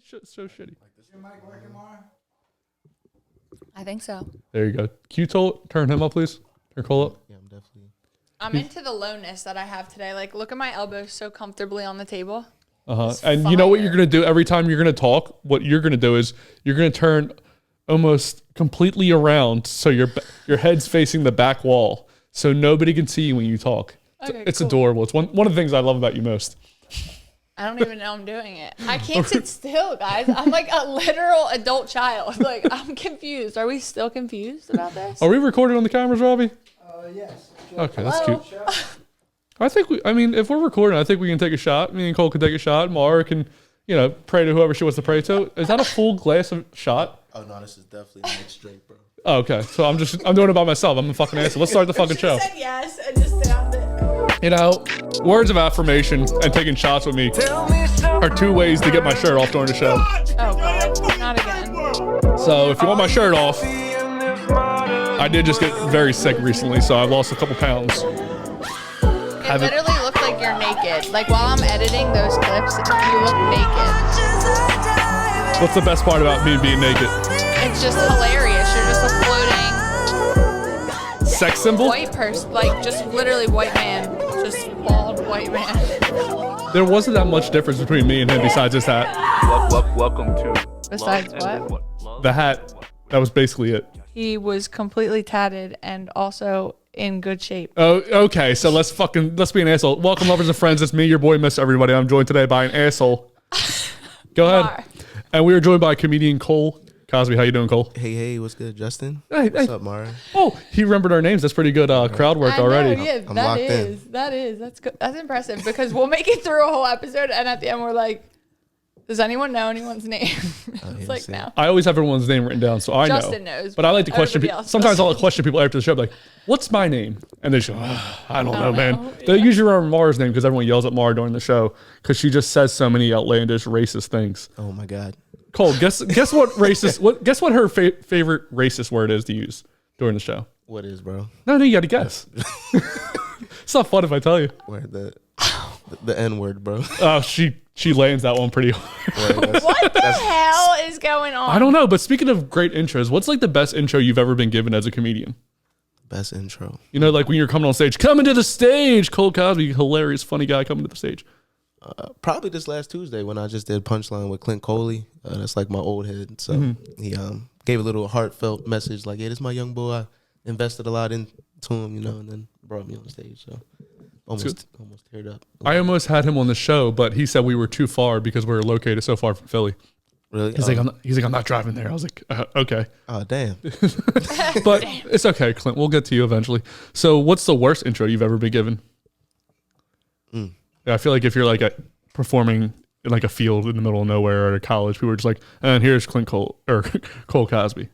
so shitty. Is your mic working, Maura? I think so. There you go. Can you turn him up, please? Turn Cole up. Yeah, I'm definitely. I'm into the lowness that I have today. Like, look at my elbows so comfortably on the table. And you know what you're gonna do every time you're gonna talk? What you're gonna do is you're gonna turn almost completely around so your head's facing the back wall, so nobody can see you when you talk. It's cool. Adorable. It's one of the things I love about you most. I don't even know I'm doing it. I can't sit still, guys. I'm like a literal adult child. Like, I'm confused. Are we still confused about this? Are we recording on the cameras, Robbie? Yes. Okay, that's cute. I think if we're recording, I think we can take a shot. Me and Cole can take a shot. Maura can, pray to whoever she wants to pray to. Is that a full glass of shot? Oh no, this is definitely mixed drink, bro. Oh, okay. So I'm doing it by myself. I'm a fucking asshole. Let's start the fucking show. Said yes and just downed it. Words of affirmation and taking shots with me are two ways to get my shirt off during the show. Oh God, not again. So if you want my shirt off, I did just get very sick recently, so I lost a couple pounds. It literally looked like you're naked. Like, while I'm editing those clips, you look naked. What's the best part about me being naked? It's just hilarious. You're just a floating sex symbol? white person, like just literally white man, just bald white man. There wasn't that much difference between me and him besides his hat. Welcome to. Besides what? The hat. That was basically it. He was completely tatted and also in good shape. Oh, okay. So let's be an asshole. Welcome, lovers and friends. It's me, your boy, Miss Everybody. I'm joined today by an asshole. Go ahead. And we are joined by comedian Cole Cosby. How you doing, Cole? Hey, what's good, Justin? Hey, what's up, Maura? Oh, he remembered our names. That's pretty good crowd work already. Yeah, I'm locked in. That's good. That's impressive because we'll make it through a whole episode and at the end we're like, does anyone know anyone's name? It's like, no. I always have everyone's name written down, so I know. Justin knows. But I like to question people. Sometimes I'll question people after the show, like, what's my name? And they say, I don't know, man. They usually remember Maura's name because everyone yells at Maura during the show because she just says so many outlandish racist things. Oh my God. Cole, guess what racist? Guess what her favorite racist word is to use during the show? What is, bro? No, you got to guess. It's not fun if I tell you. Where the N word, bro. Oh, she lands that one pretty hard. What the hell is going on? I don't know, but speaking of great intros, what's like the best intro you've ever been given as a comedian? Best intro. Like when you're coming on stage, coming to the stage, Cole Cosby, hilarious, funny guy coming to the stage. Probably this last Tuesday when I just did Punchline with Clint Coley. That's like my old head. So he gave a little heartfelt message like, yeah, this is my young boy. I invested a lot into him, and then brought me on stage. So almost teared up. I almost had him on the show, but he said we were too far because we were located so far from Philly. Really? He's like, I'm not driving there. I was like, okay. Oh, damn. But it's okay, Clint. We'll get to you eventually. So what's the worst intro you've ever been given? Yeah, I feel like if you're like performing in like a field in the middle of nowhere or at a college, people are just like, and here's Clint Cole or Cole Cosby.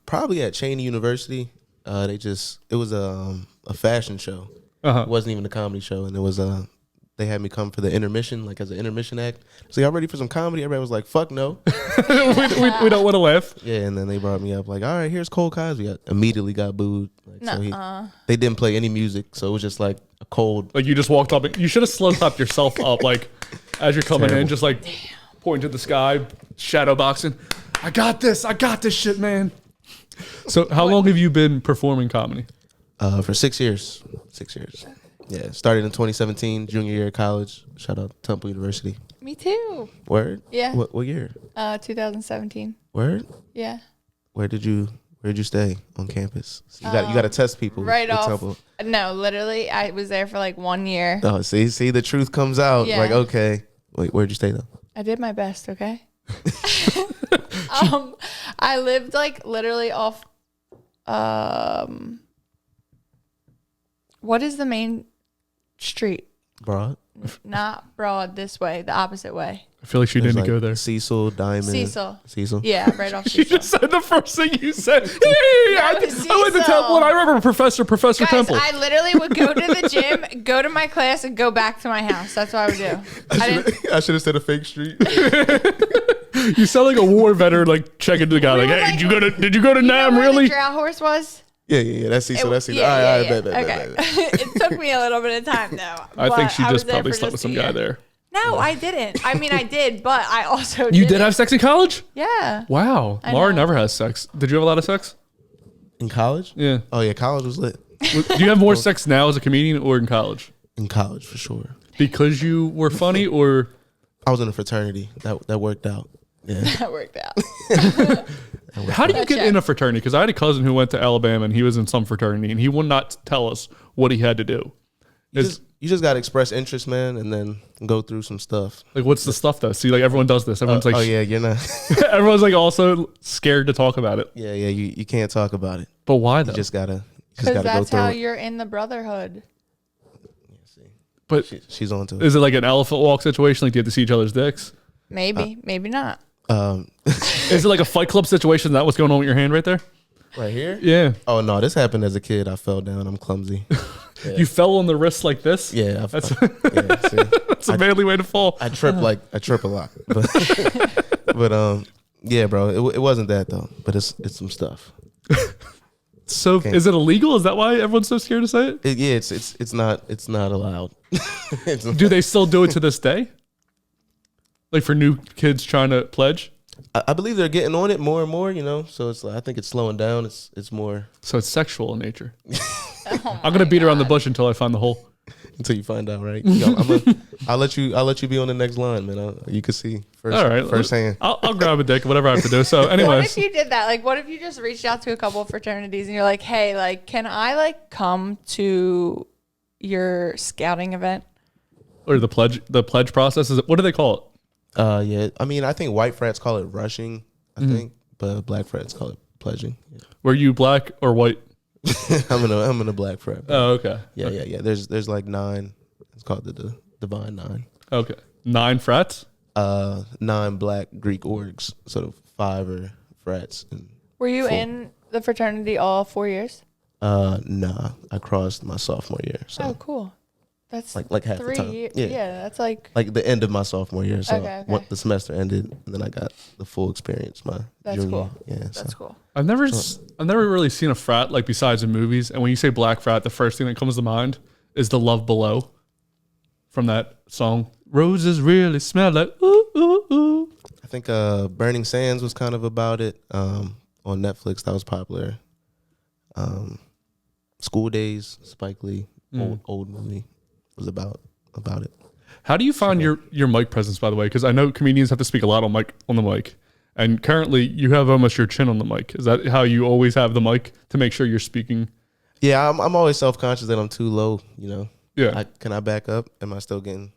Probably at Cheney University. It was a fashion show. It wasn't even a comedy show, and it was they had me come for the intermission, like as an intermission act. So y'all ready for some comedy? Everybody was like, "Fuck no, we don't want to laugh." Yeah, and then they brought me up like, "All right, here's Cole Cosby." I immediately got booed. They didn't play any music, so it was just like a cold. Like you just walked up. You should have slow clapped yourself up, like as you're coming in, just like pointing to the sky, shadow boxing. I got this shit, man. So how long have you been performing comedy? For 6 years. 6 years. Yeah, started in 2017, junior year of college. Shout out Temple University. Me too. Word? Yeah. What year? 2017. Word? Yeah. Where'd you stay on campus? So you got to test people. Right off. Temple. No, literally, I was there for like 1 year. Oh, see, the truth comes out. Yeah. Like, okay. Wait, where'd you stay though? I did my best, okay? I lived like literally off what is the main street? Broad? Not Broad, this way, the opposite way. I feel like she didn't go there. Cecil, Diamond. Cecil. Yeah, right off Cecil. She just said the first thing you said. I went to Temple and I remember Professor Guys, Temple. I literally would go to the gym, go to my class, and go back to my house. That's what I would do. I should have said a fake street. You sound like a war veteran, like checking the guy, like, hey, did you go to Nam, know where really? the drought horse was? Yeah. That's Cecil. That's Cecil. Yeah, Bet. Okay. It took me a little bit of time, though. I think she was just there probably for slept with some guy there. No, I didn't. I mean, I did, but I also You did have sex in college? Yeah. Wow. I Maura know. never has sex. Did you have a lot of sex? In college? Yeah. Oh yeah, college was lit. Do you have more sex now as a comedian or in college? In college for sure. Because you were funny or I was in a fraternity. That worked out. Yeah. That worked out. how do you That get check. in a fraternity? Because I had a cousin who went to Alabama and he was in some fraternity and he would not tell us what he had to do. You just gotta express interest, man, and then go through some stuff. Like, what's the stuff though? See, like everyone does this. Everyone's like, oh yeah, you're not. everyone's like also scared to talk about it. Yeah, you can't talk about it. But why though? You just gotta Because go that's through how it. you're in the brotherhood. But She's on to it. is it like an elephant walk situation? Like, do you have to see each other's dicks? Maybe, maybe not. Is it like a Fight Club situation? Is that what's going on with your hand right there? Right here? Yeah. Oh no, this happened as a kid. I fell down. I'm clumsy. You fell on the wrist like this? Yeah, That's, yeah. See, that's a manly way to fall. I trip a lot. But yeah, bro. It wasn't that though. But it's some stuff. So is it illegal? Is that why everyone's so scared to say it? It's not allowed. Do they still do it to this day? Like for new kids trying to pledge? I believe they're getting on it more and more. You know, so it's I think it's slowing down. It's more So it's sexual in nature. I'm gonna beat around the bush until I find the hole. until you find out, right? Yo, I'll let you be on the next line, man. You can see All right, firsthand. I'll grab a dick, whatever I have to do. So, What anyways, if you did that? Like, what if you just reached out to a couple of fraternities and you're like, hey, like, can I like come to your scouting event? or the pledge process is it? What do they call it? Yeah. I mean, I think white frats call it rushing. I think, but black frats call it pledging. Yeah. Were you black or white? I'm in a black frat. Oh, okay. Yeah. There's like 9. It's called the Divine 9. Okay. 9 frats. 9 black Greek orgs. So 5 are frats. And Were you 4. in the fraternity all 4 years? Nah. I crossed my sophomore year. So Oh, cool. That's like half the 3 time. years. Yeah. Yeah, that's like Like the end of my sophomore year. So Okay. once the semester ended, and then I got the full experience my That's junior cool. year. Yeah. that's So. cool. I've never really seen a frat like besides in movies. And when you say black frat, the first thing that comes to mind is the Love Below from that song. Roses really smell like ooh ooh ooh. I think Burning Sands was kind of about it. On Netflix, that was popular. School Days, Spike Lee, old movie, was about it. How do you find your mic presence, by the way? Because I know comedians have to speak a lot on the mic, and currently you have almost your chin on the mic. Is that how you always have the mic to make sure you're speaking? Yeah, I'm always self conscious that I'm too low. You know. Yeah, Can I back up? Am I still getting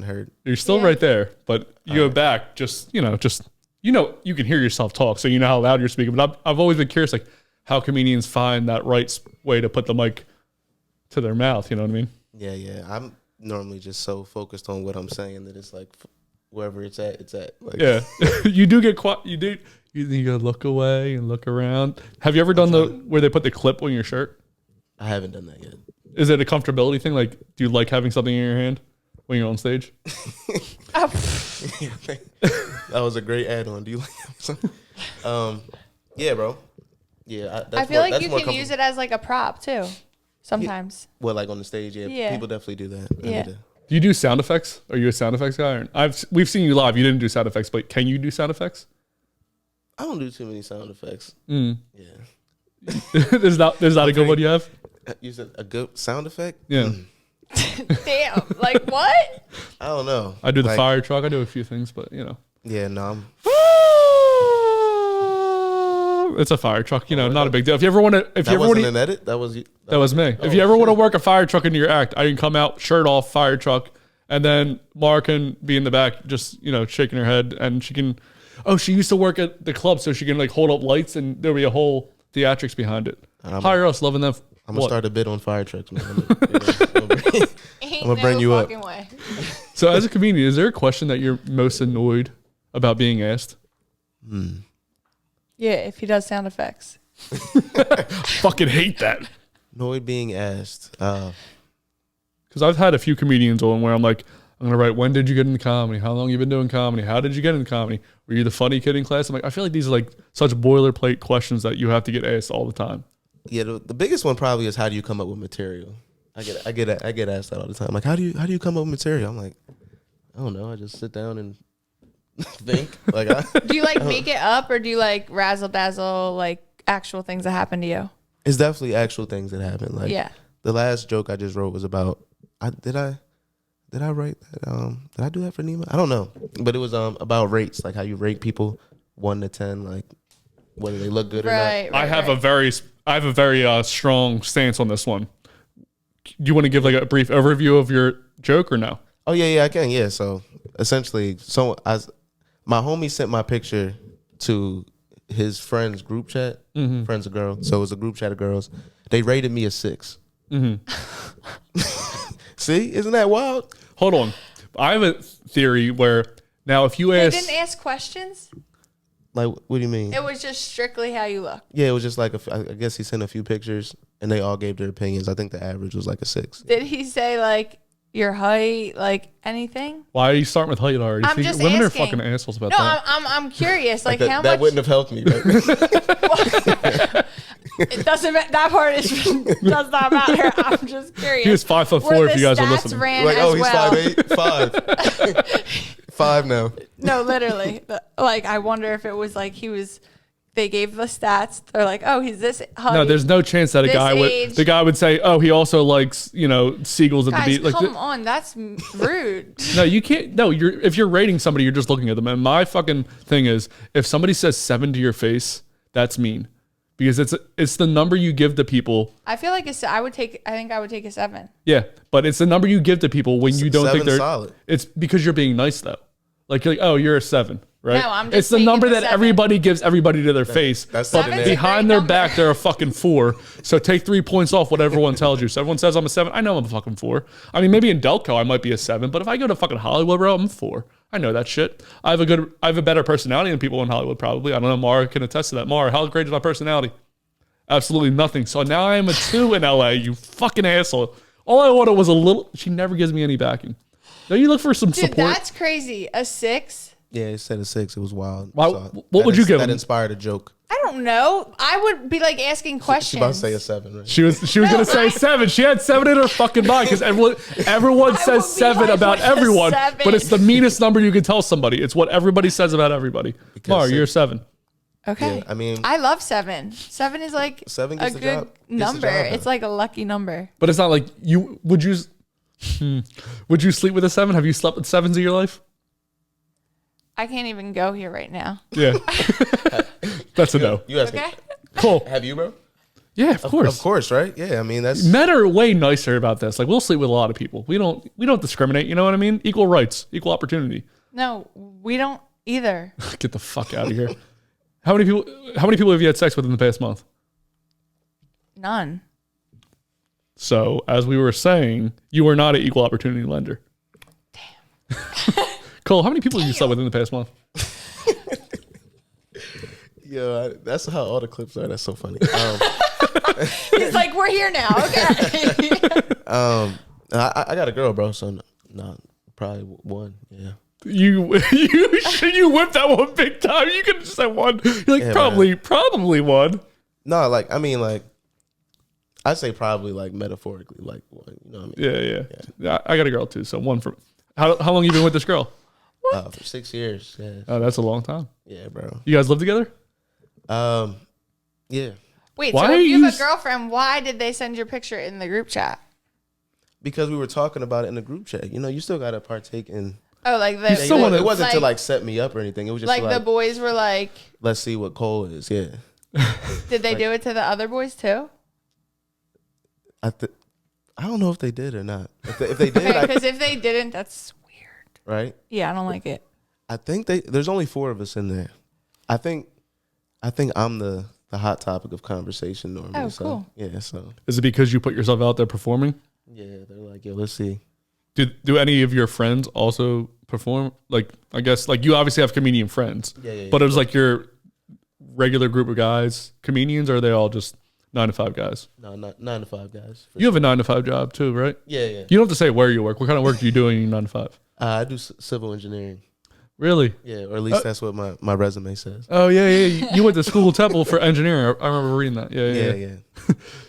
heard? you're still Yeah. right there, but you go back. You can hear yourself talk, so you know how loud you're speaking. But I've always been curious, like how comedians find that right way to put the mic to their mouth. You know what I mean? Yeah. I'm normally just so focused on what I'm saying that it's like wherever it's at. Like, Yeah, you do get quiet. You do. You gotta look away and look around. Have you ever done where they put the clip on your shirt? I haven't done that yet. Is it a comfortability thing? Like, do you like having something in your hand when you're on stage? That was a great add-on. Do you like something? Yeah, bro. Yeah, I feel like you can use it as like a prop too. Sometimes. Well, like on the stage, Yeah. people definitely do that. Yeah. Do you do sound effects? Are you a sound effects guy? We've seen you live. You didn't do sound effects, but can you do sound effects? I don't do too many sound effects. Mm. Yeah. there's not a good one you have? You said a good sound effect? Yeah. Damn. Like what? I don't know. I do the Like, fire truck. I do a few things, but you know. Yeah, no. It's a fire truck, not a big deal. If you ever want to, That wasn't an edit. That was you. that was me. If you ever want to work a fire truck into your act, I can come out shirt off, fire truck, and then Maura can be in the back, just shaking her head, and she can. Oh, she used to work at the club, so she can like hold up lights, and there'll be a whole theatrics behind it. Hire us, loving them. I'm gonna start a bid on fire trucks, man. Ain't I'ma bring you up. fucking way. So, as a comedian, is there a question that you're most annoyed about being asked? Yeah, if he does sound effects. Fucking hate that. Annoyed being asked. Because I've had a few comedians on where I'm like, I'm gonna write, when did you get into comedy? How long you been doing comedy? How did you get into comedy? Were you the funny kid in class? I'm like, I feel like these are like such boilerplate questions that you have to get asked all the time. Yeah, the biggest one probably is how do you come up with material? I get asked that all the time. Like, how do you come up with material? I'm like, I don't know. I just sit down and think. Like, Do you like make it up, or do you like razzle dazzle, like actual things that happen to you? it's definitely actual things that happen. Like, Yeah. the last joke I just wrote was about. Did I write that? Did I do that for Nima? I don't know, but it was about rates, like how you rate people 1 to 10, like whether they look good or Right. I have a very strong stance on this one. Do you want to give like a brief overview of your joke or no? not. Oh yeah, I can. Yeah, so essentially, my homie sent my picture to his friends group chat, friends of girls. So it was a group chat of girls. They rated me a 6. See, isn't that wild? Hold on. I have a theory where now if you They ask, didn't ask questions. Like, what do you mean? It was just strictly how you look. Yeah, it was just like I guess he sent a few pictures and they all gave their opinions. I think the average was like a 6. Did he say like your height, like anything? why are you starting with height already? I'm See, just women asking. are fucking assholes about No, that. I'm curious. Like that, how that much? wouldn't have helped me. Right? It doesn't. That part does not matter. I'm just curious. He was 5'4" Were if the you guys are stats listening. ran Like, as oh, he's well. 5'8", 5. 5 now. No, literally. Like I wonder if it was like he was. They gave the stats. They're like, oh, he's this height. No, there's no chance that This the guy would say, oh, he also likes, seagulls at Guys, the beach. Like, come on, that's rude. no, you can't. No, if you're rating somebody, you're just looking at them. And my fucking thing is, if somebody says 7 to your face, that's mean, because it's the number you give to people. I feel like I think I would take a 7. Yeah, but it's the number you give to people when you don't think 7's they're solid. It's because you're being nice though. Like you're like, oh, you're a 7. Right? No, I'm just it's the taking number the that 7. everybody gives everybody to their face. That's but the Seven's a behind great their number. back, they're a fucking 4. So take 3 points off what everyone tells you. So everyone says I'm a 7. I know I'm a fucking 4. I mean, maybe in Delco I might be a 7, but if I go to fucking Hollywood, bro, I'm a 4. I know that shit. I have a better personality than people in Hollywood probably. I don't know. Maura can attest to that. Maura, how great is my personality? Absolutely nothing. So now I am a 2 in LA. You fucking asshole. All I wanted was a little. She never gives me any backing. Don't you look for some Dude, support? that's crazy. A 6. Yeah, it said a 6. It was wild. Why- So what would you give That him? inspired a joke. I don't know. I would be like asking She questions. about to say a 7, right? She was gonna say 7. She had 7 in her fucking mind because everyone says would be 7 like, about "What's a everyone, 7?" but it's the meanest number you can tell somebody. It's what everybody says about everybody. Maura, you're a 7. Okay. Yeah, I mean, I love 7. 7 is like 7 a gets the good job. Gets the number. job done. It's like a lucky number. But it's not like you would you. Would you sleep with a 7? Have you slept with 7s in your life? I can't even go here right now. Yeah, that's a no. You asked Okay. me. Cool. Have you, bro? Yeah, of course. Of course, right? Yeah, I mean, that's... Men are way nicer about this. Like we'll sleep with a lot of people. We don't discriminate. You know what I mean? Equal rights, equal opportunity. No, we don't either. Get the fuck out of here. How many people have you had sex with in the past month? None. So, as we were saying, you are not an equal opportunity lender. Damn. Cole, how many people have you slept with in the past month? Yeah, that's how all the clips are. That's so funny. He's like, we're here now. Okay. I got a girl, bro, so no, probably 1, yeah. You whipped that one big time. You could have just said 1. You're like, Yeah, probably 1. No, like, I mean, like, I'd say probably, like, metaphorically, like, 1, you know what I mean? Yeah. I got a girl too, so 1 for... How long you been with this girl? For 6 years, yeah. Oh, that's a long time. Yeah, bro. You guys live together? Yeah. Wait, Why so are if you you have a girlfriend, why did they send your picture in the group chat? Because we were talking about it in the group chat. You know, you still got to partake in... Oh, like the still wanna- it wasn't to, like, set me up or anything. It was just like like, the boys were like, let's see what Cole is, yeah. did they do it to the other boys too? I don't know if they did or not. If they did, Because if they didn't, that's weird. right? Yeah, I don't like it. I think there's only 4 of us in there. I think I'm the hot topic of conversation normally. Oh, so, cool. Yeah, so Is it because you put yourself out there performing? yeah, they're like, yo, let's see. Do any of your friends also perform? Like, I guess, like you obviously have comedian friends. Yeah. But it was like your regular group of guys, comedians, or are they all just 9 to 5 guys? No, not 9 to 5 guys. You have a 9 to 5 job too, right? Yeah. You don't have to say where you work. What kind of work do you do in your 9 to 5? I do civil engineering. Really? Yeah, or at least that's what my resume says. Oh yeah. You went to school Temple for engineering. I remember reading that. Yeah.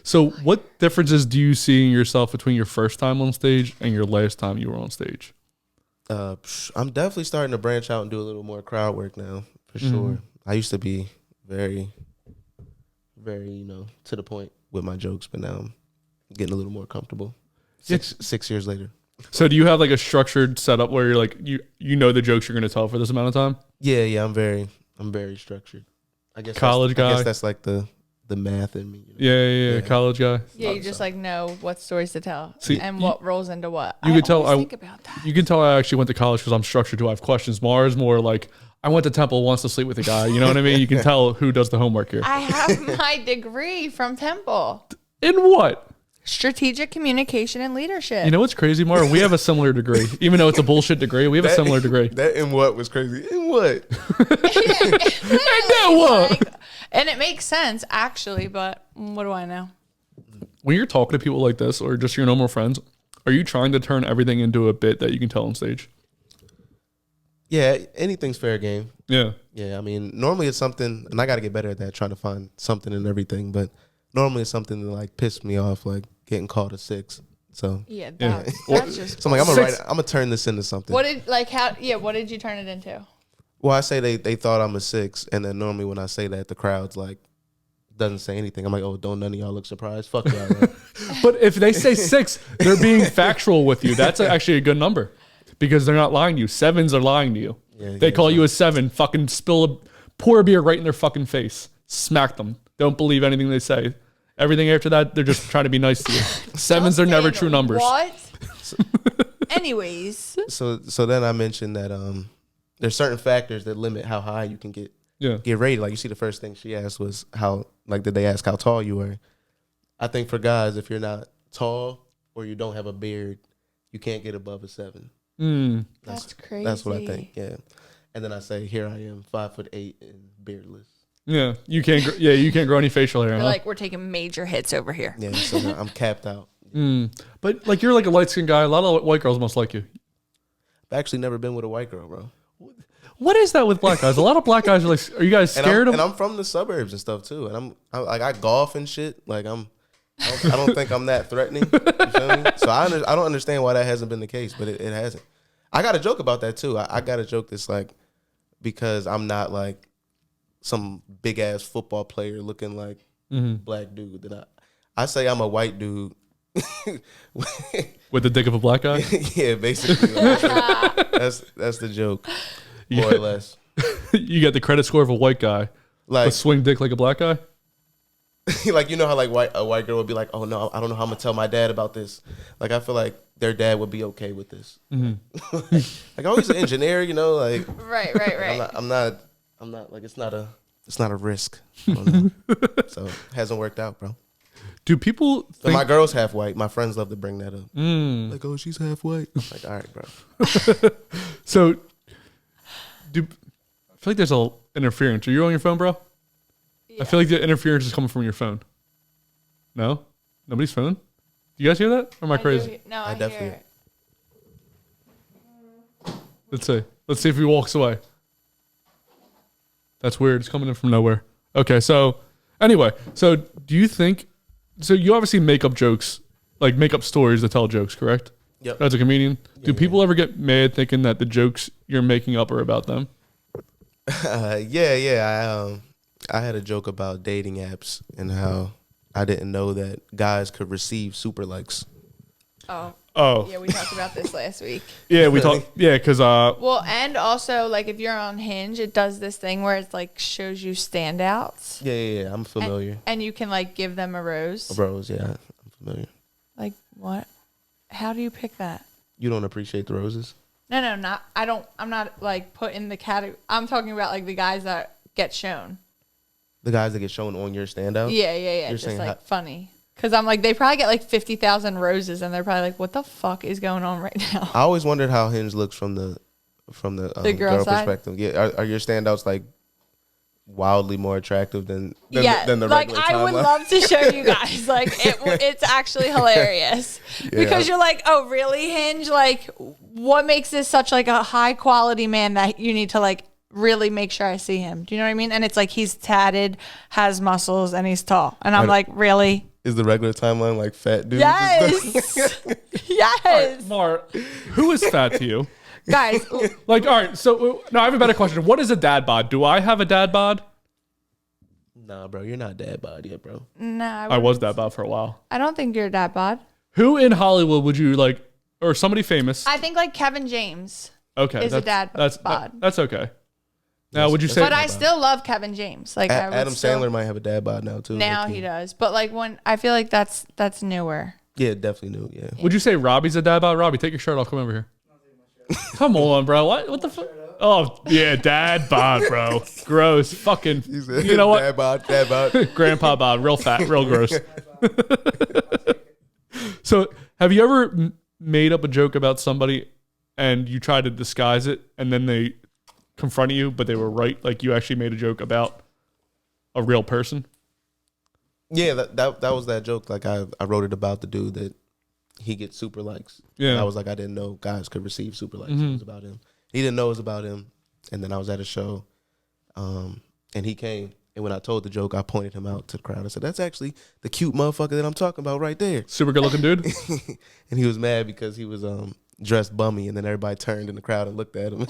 So, what differences do you see in yourself between your first time on stage and your last time you were on stage? I'm definitely starting to branch out and do a little more crowd work now, for sure. I used to be very, very, to the point with my jokes, but now I'm getting a little more comfortable. Six years later. So do you have like a structured setup where you're like you know the jokes you're going to tell for this amount of time? Yeah, I'm very structured. I guess College guy. I guess that's like the math in me. Yeah, college guy. Yeah, you just like know what stories to tell and you- what rolls into what. You could tell think about that. You can tell I actually went to college because I'm structured too. I have questions. Mara's more like I went to Temple, wants to sleep with a guy. You know what I mean? You can tell who does the homework here. I have my degree from Temple. In what? Strategic communication and leadership. You know what's crazy, Maura? We have a similar degree. Even though it's a bullshit degree, we have a similar degree. That in what was crazy? In what? And it makes sense actually, but what do I know? When you're talking to people like this or just your normal friends, are you trying to turn everything into a bit that you can tell on stage? Yeah, anything's fair game. Yeah. Yeah, I mean, normally it's something, and I got to get better at that, trying to find something in everything, but normally it's something that like piss me off, like getting called a 6. So Yeah, Yeah. that's just. I'm like, I'm Six. gonna turn this into something. What did what did you turn it into? Well, I say they thought I'm a 6, and then normally when I say that, the crowd's like doesn't say anything. I'm like, oh, don't none of y'all look surprised? Fuck y'all. Right? But if they say 6, they're being factual with you. That's actually a good number because they're not lying to you. 7s are lying to you. Yeah, They call you a 7, fucking pour a beer right in their fucking face. Smack them. Don't believe anything they say. Everything after that, they're just trying to be nice to you. 7s are never true numbers. What? Anyways, So then I mentioned that there's certain factors that limit how high you can get rated. Like you see, the first thing she asked was did they ask how tall you were? I think for guys, if you're not tall or you don't have a beard, you can't get above a 7. that's crazy. That's what I think. Yeah. And then I say, here I am, 5'8" and beardless. Yeah, you can't. You can't grow any facial hair. We're Huh? like we're taking major hits over here. Yeah, so now I'm capped out. But like you're like a light skinned guy. A lot of white girls must like you. I've actually never been with a white girl, bro. What is that with black guys? A lot of black guys are like, are you guys scared and of? I'm from the suburbs and stuff too, and I golf and shit. Like I don't think I'm that threatening. You feel me? So I don't understand why that hasn't been the case, but it hasn't. I got a joke about that too. I got a joke that's like, because I'm not like some big ass football player looking like black dude. That I say I'm a white dude. With the dick of a black guy? Yeah, basically. Like, that's the joke, more or less. You get the credit score of a white guy, Like but swing dick like a black guy? like, you know how like a white girl would be like, oh no, I don't know how I'm gonna tell my dad about this. Like I feel like their dad would be okay with this. Like oh, he's an engineer, you know, like Right. I'm not like it's not a risk. I don't know. So it hasn't worked out, bro. Do people But think, my girl's half white. My friends love to bring that up. Like, oh, she's half white. I'm like, all right, bro. so? I feel like there's a interference. Are you on your phone, bro? Yeah. I feel like the interference is coming from your phone. No, nobody's phone. Do you guys hear that? Or am I crazy? No, I definitely hear it. Let's see. Let's see if he walks away. That's weird. It's coming in from nowhere. Okay, so anyway, so do you think? So you obviously make up jokes, like make up stories to tell jokes, correct? Yep. As a comedian, do people ever get mad thinking that the jokes you're making up are about them? Yeah. I had a joke about dating apps and how I didn't know that guys could receive super likes. Oh, Yeah, we talked about this last week. yeah, we talked. Yeah, because Well, and also like if you're on Hinge, it does this thing where it's like shows you standouts. Yeah. I'm familiar. And you can like give them a rose. Bros, yeah, I'm familiar. Like what? How do you pick that? You don't appreciate the roses? No, not. I'm not like put in the category. I'm talking about like the guys that get shown. The guys that get shown on your standout? Yeah. You're Just saying like funny. Because I'm like, they probably get like 50,000 roses, and they're probably like, "What the fuck is going on right now?" I always wondered how Hinge looks from the girl side? perspective. Yeah, are your standouts like wildly more attractive than the like regular I would timeline? love to show you guys. Like it's actually hilarious because you're like, oh really, Hinge? Like, what makes this such like a high quality man that you need to like really make sure I see him? Do you know what I mean? And it's like he's tatted, has muscles, and he's tall, and I'm like, really? Is the regular timeline like fat dudes? Yes, yes. Mar, who is fat to you? Guys, Like, all right. So no, I have a better question. What is a dad bod? Do I have a dad bod? Nah, bro, you're not dad bod yet, bro. no, I was dad bod for a while. I don't think you're that bod. Who in Hollywood would you like, or somebody famous? I think like Kevin James. Okay, is a dad bod. That's okay. Now, would you say? But I still love Kevin James. Like I would Adam still, Sandler might have a dad bod now too. Now like he does. But like when I feel like that's newer. Yeah, definitely new. Yeah. Would you say Robbie's a dad bod? Robbie, take your shirt off. Come over here. Come on, bro. What the fuck? Oh yeah, dad bod, bro. Gross. Fucking. You know what? Dad bod. Grandpa bod, real fat, real gross. So, have you ever made up a joke about somebody and you try to disguise it and then they confronted you, but they were right? Like you actually made a joke about a real person? Yeah, that was that joke. Like I wrote it about the dude that he gets super likes. Yeah. And I was like, I didn't know guys could receive super likes. It was about him. He didn't know it was about him. And then I was at a show, and he came. And when I told the joke, I pointed him out to the crowd. I said, "That's actually the cute motherfucker that I'm talking about right there." Super good looking dude. And he was mad because he was dressed bummy, and then everybody turned in the crowd and looked at him.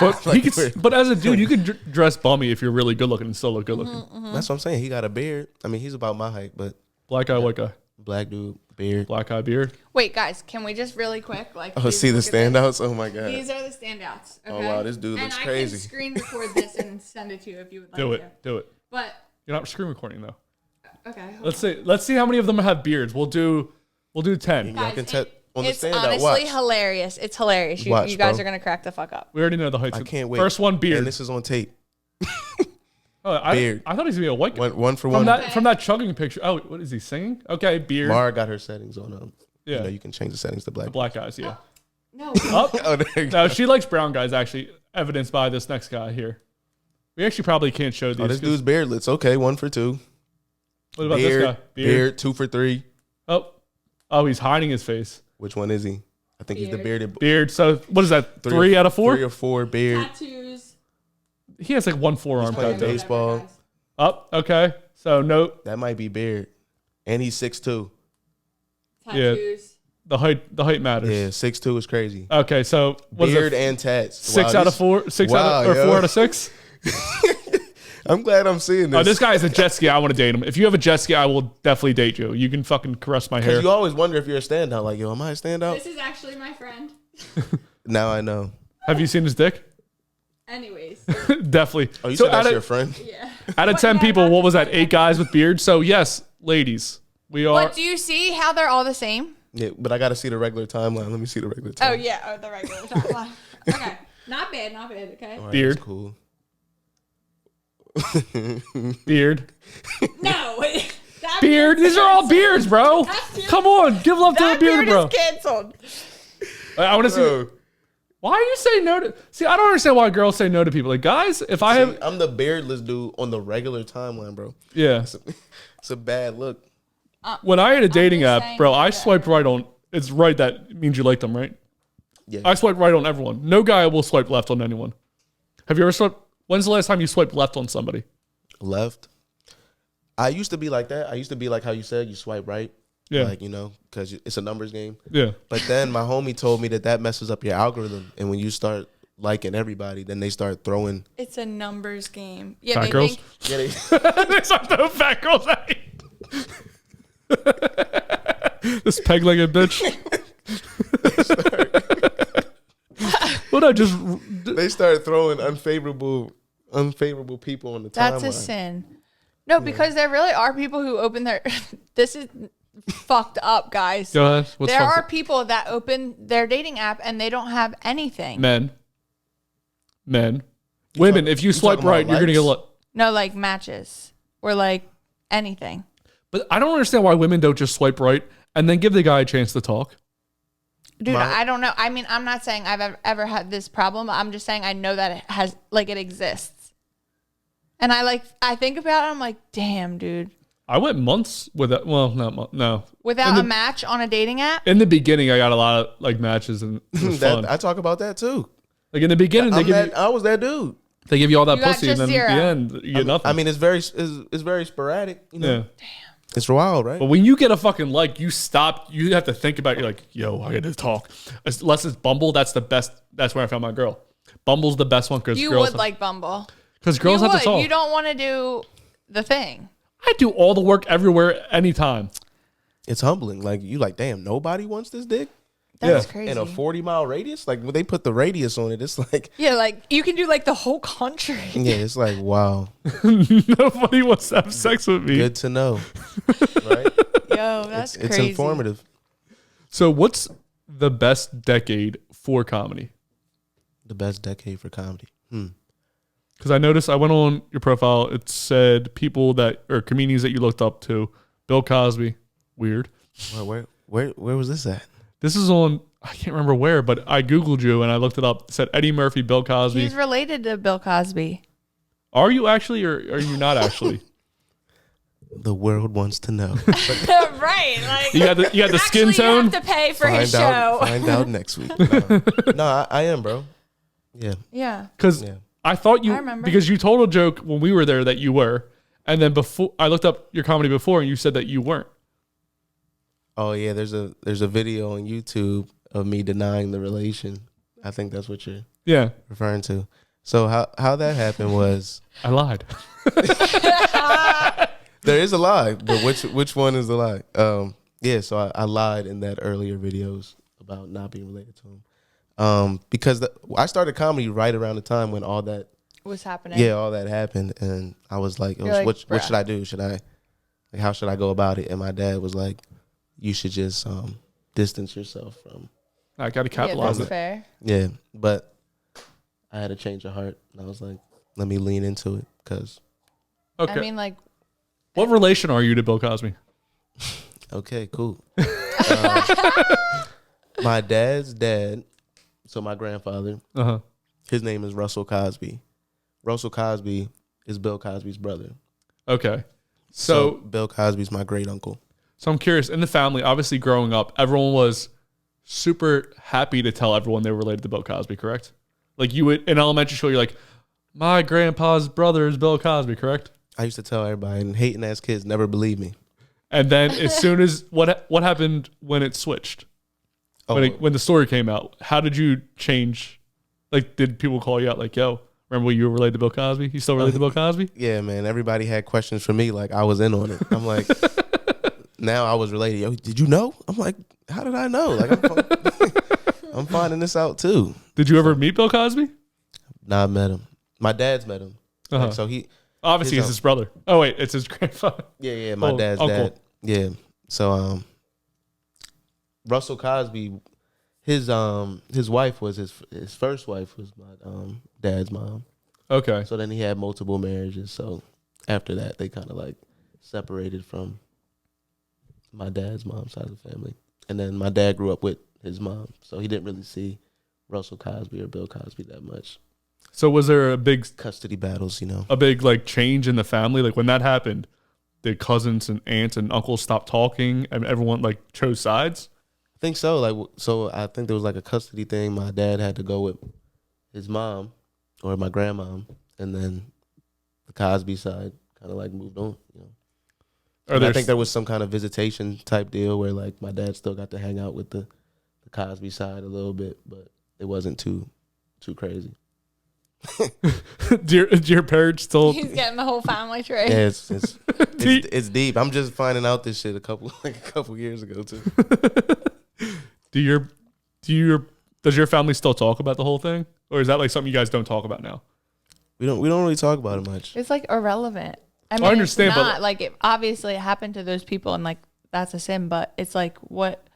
But but as a dude, you can dress bummy if you're really good looking and still look good looking. That's what I'm saying. He got a beard. I mean, he's about my height, but Black guy, white guy, black dude, beard. black eye, beard. Wait, guys, can we just really quick like Oh, please see the look at this? standouts? Oh my god. These are the standouts. Okay? Oh, wow, this dude looks crazy. And I can screen record this and send it to you if you would like Do to. it, do it. But You're not screen recording though. okay. Let's see how many of them have beards. We'll do 10. Y'all can tell on the It's standout. honestly Watch. hilarious. It's hilarious. You, Watch, you guys bro. are gonna crack the fuck up. We already know the heights. I can't wait. First one, beard. And this is on tape. Beard. I thought he was gonna be a white guy. One for From one. that chugging picture. Oh, what is he singing? Okay, beard. Mara got her settings on. Yeah. You know, you can change the settings to black. Black guys, yeah. No. Oh, Oh, there you go. no, she likes brown guys. Actually, evidenced by this next guy here. We actually probably can't show these. Oh, this 'cause- dude's beardless. Okay, 1 for 2. What about Beard, this guy? beard, 2 for 3. Oh, he's hiding his face. Which one is he? I think he's the bearded. Beard. So what is that? 3 out of 4? 3 or 4 beard. Tattoos. He has like one forearm playing tattoo. baseball. Okay. So no, That might be beard. And he's 6'2". Tattoos. the height matters. Yeah, 6'2" is crazy. Okay, so what is Beard it? and tats. 6 Wow, out of this- 4. 6 Wow, out of, or yo. 4 out of 6. I'm glad I'm seeing this. Oh, this guy is a jet ski. I want to date him. If you have a jet ski, I will definitely date you. You can fucking caress my hair. Because you always wonder if you're a standout. Like, yo, am I a standout? This is actually my friend. Now I know. Have you seen his dick? Anyways. Definitely. Oh, you So said that's out your of, friend? Yeah. out of But 10 yeah, people, not what was just that? 8 guys with beards. So yes, ladies, we are. But do you see how they're all the same? Yeah, but I got to see the regular timeline. Let me see the regular Oh timeline. yeah, the regular timeline. Okay. Not bad, okay. All right, Beard. that's cool. Beard. No. That Beard. These are all beards, bro. That's Come on, give love to the That beard, beard bro. is canceled. I want to see. Bro, Why are you saying no to? See, I don't understand why girls say no to people. Like guys, if I have, I'm the beardless dude on the regular timeline, bro. yeah. It's a bad look. When I had a dating just app, saying bro, I that- swiped right on. It's right that means you like them, right? Yeah. I swipe right on everyone. No guy will swipe left on anyone. Have you ever swiped? When's the last time you swiped left on somebody? Left. I used to be like that. I used to be like how you said, you swipe right. Yeah. Like, you know, because it's a numbers game. Yeah. But then my homie told me that messes up your algorithm. And when you start liking everybody, then they start throwing. It's a numbers game. Yeah, Fat they girls. think Yeah, they, There's no fat girls. This peg-legged bitch. Well, no, just they start throwing unfavorable people on the timeline. that's a sin. No, because there really are people who open their. This is fucked up, guys. go ahead. What's There fucked are up? people that open their dating app and they don't have anything. Men. Women. If you swipe talking about right, you're gonna get a likes? lot. No, like matches or like anything. But I don't understand why women don't just swipe right and then give the guy a chance to talk. Dude, My- I don't know. I mean, I'm not saying I've ever had this problem. I'm just saying I know that it has, like, it exists. And I think about it, I'm like, damn, dude. I went months without. Well, not months. No. Without a match on a dating app? In the beginning, I got a lot of like matches and it was fun. I talk about that too. Like in the beginning, I was that dude. they give you all that You got pussy, and just then at the zero. end, you get nothing. I mean, it's very sporadic. You know? yeah. It's wild, right? But when you get a fucking like, you stop. You have to think about. You're like, yo, I got to talk. Unless it's Bumble, that's the best. That's where I found my girl. Bumble's the best one because You girls would like Bumble. because girls You have to would. talk. You don't want to do the thing. I do all the work everywhere, anytime. It's humbling. Like you like, damn, nobody wants this dick That's Yeah. crazy. in a 40-mile radius. Like when they put the radius on it, it's like, Yeah, like you can do like the whole country. yeah, it's like, wow, Nobody wants to have sex with me. good to know, right? Yo, that's It's crazy. informative. So, what's the best decade for comedy? The best decade for comedy. Because I noticed I went on your profile. It said people that or comedians that you looked up to. Bill Cosby, weird. Where was this at? This is on. I can't remember where, but I googled you and I looked it up. It said Eddie Murphy, Bill Cosby. He's related to Bill Cosby. Are you actually, or are you not actually? The world wants to know. Right. Like You got the skin actually, tone. you have to pay for his show. Find out next week. No, I am, bro. Yeah. Yeah. Because Yeah. I thought you I remember. because you told a joke when we were there that you were, and then before I looked up your comedy before, and you said that you weren't. Oh yeah, there's a video on YouTube of me denying the relation. I think that's what you're Yeah, referring to. So how that happened was I lied. there is a lie, but which one is the lie? Yeah, so I lied in that earlier videos about not being related to him. Because I started comedy right around the time when all that What's happening? all that happened, and I was like, You're like, what bruh. should I do? How should I go about it? And my dad was like, you should just distance yourself from. I got to Yeah, capitalize that's it. fair. Yeah, but I had a change of heart, and I was like, let me lean into it, because Okay. I mean, like, what relation are you to Bill Cosby? okay, cool. My dad's dad, so my grandfather, Uh huh. his name is Russell Cosby. Russell Cosby is Bill Cosby's brother. Okay. So So Bill Cosby's my great uncle. So I'm curious, in the family, obviously growing up, everyone was super happy to tell everyone they were related to Bill Cosby, correct? Like you would in elementary school, you're like, my grandpa's brother is Bill Cosby, correct? I used to tell everybody, and hating ass kids never believe me. And then as soon as what happened when it switched? Oh, When the story came out, how did you change? Like, did people call you out like, yo, remember when you were related to Bill Cosby? You still related to Bill Cosby? yeah, man. Everybody had questions for me, like I was in on it. I'm like, now I was related. Yo, did you know? I'm like, how did I know? Like, I'm finding this out too. Did you ever meet Bill Cosby? Nah, I met him. My dad's met him. Uh-huh. Like, so he, Obviously, it's his brother. Oh, wait, it's his grandfather. yeah, my Oh, dad's uncle. dad. Yeah. So Russell Cosby, his wife was his first wife was my dad's mom. Okay. So then he had multiple marriages. So after that, they kind of like separated from my dad's mom's side of the family. And then my dad grew up with his mom, so he didn't really see Russell Cosby or Bill Cosby that much. So was there a big Custody battles, you know. like change in the family? Like when that happened, did cousins and aunts and uncles stop talking and everyone like chose sides? I think so. Like, so I think there was like a custody thing. My dad had to go with his mom or my grandmom, and then the Cosby side kind of like moved on. You know, and I think there was some kind of visitation type deal where like my dad still got to hang out with the Cosby side a little bit, but it wasn't too crazy. do your parents still? He's getting the whole family tree. Yeah, it's deep. I'm just finding out this shit a couple years ago too. Does your family still talk about the whole thing, or is that like something you guys don't talk about now? We don't really talk about it much. It's like irrelevant. I mean, understand, it's but- not like it obviously happened to those people, and like that's a sin. But it's like what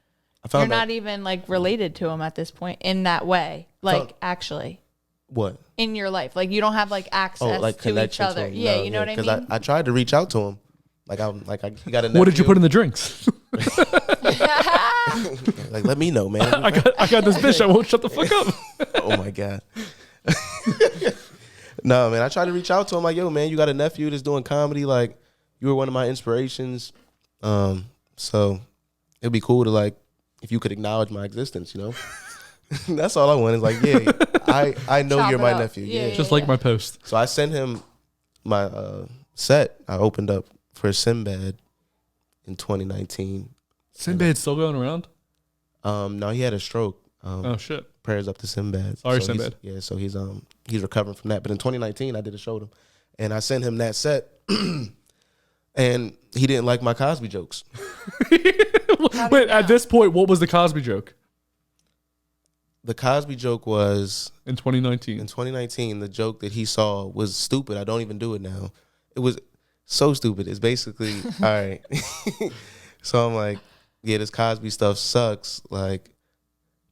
I you're found out not even like related to them at this point in that way. Like actually what. in your life, like you don't have like access Like to each connection to other. him. Yeah, No, you know what I Because mean. I tried to reach out to him. Like you got a nephew. What did you put in the drinks? Like, let me know, man. I got this bitch. I won't shut the fuck up. Oh my god. No, man. I tried to reach out to him. Like, yo, man, you got a nephew that's doing comedy. Like, you were one of my inspirations. So it'd be cool to like if you could acknowledge my existence. You know, that's all I want. Is like, yeah, I know Chop you're it my up. nephew. Yeah, Yeah. Just like my post. So I sent him my set. I opened up for Sinbad, in 2019. Sinbad's still going around? No, he had a stroke. Oh shit. Prayers up to Sinbad. Sorry, So Sinbad. so he's recovering from that. But in 2019, I did a show with him, and I sent him that set, and he didn't like my Cosby jokes. Wait, at this point, what was the Cosby joke The Cosby joke was in 2019? in 2019. The joke that he saw was stupid. I don't even do it now. It was so stupid. It's basically all right. So I'm like, yeah, this Cosby stuff sucks. Like,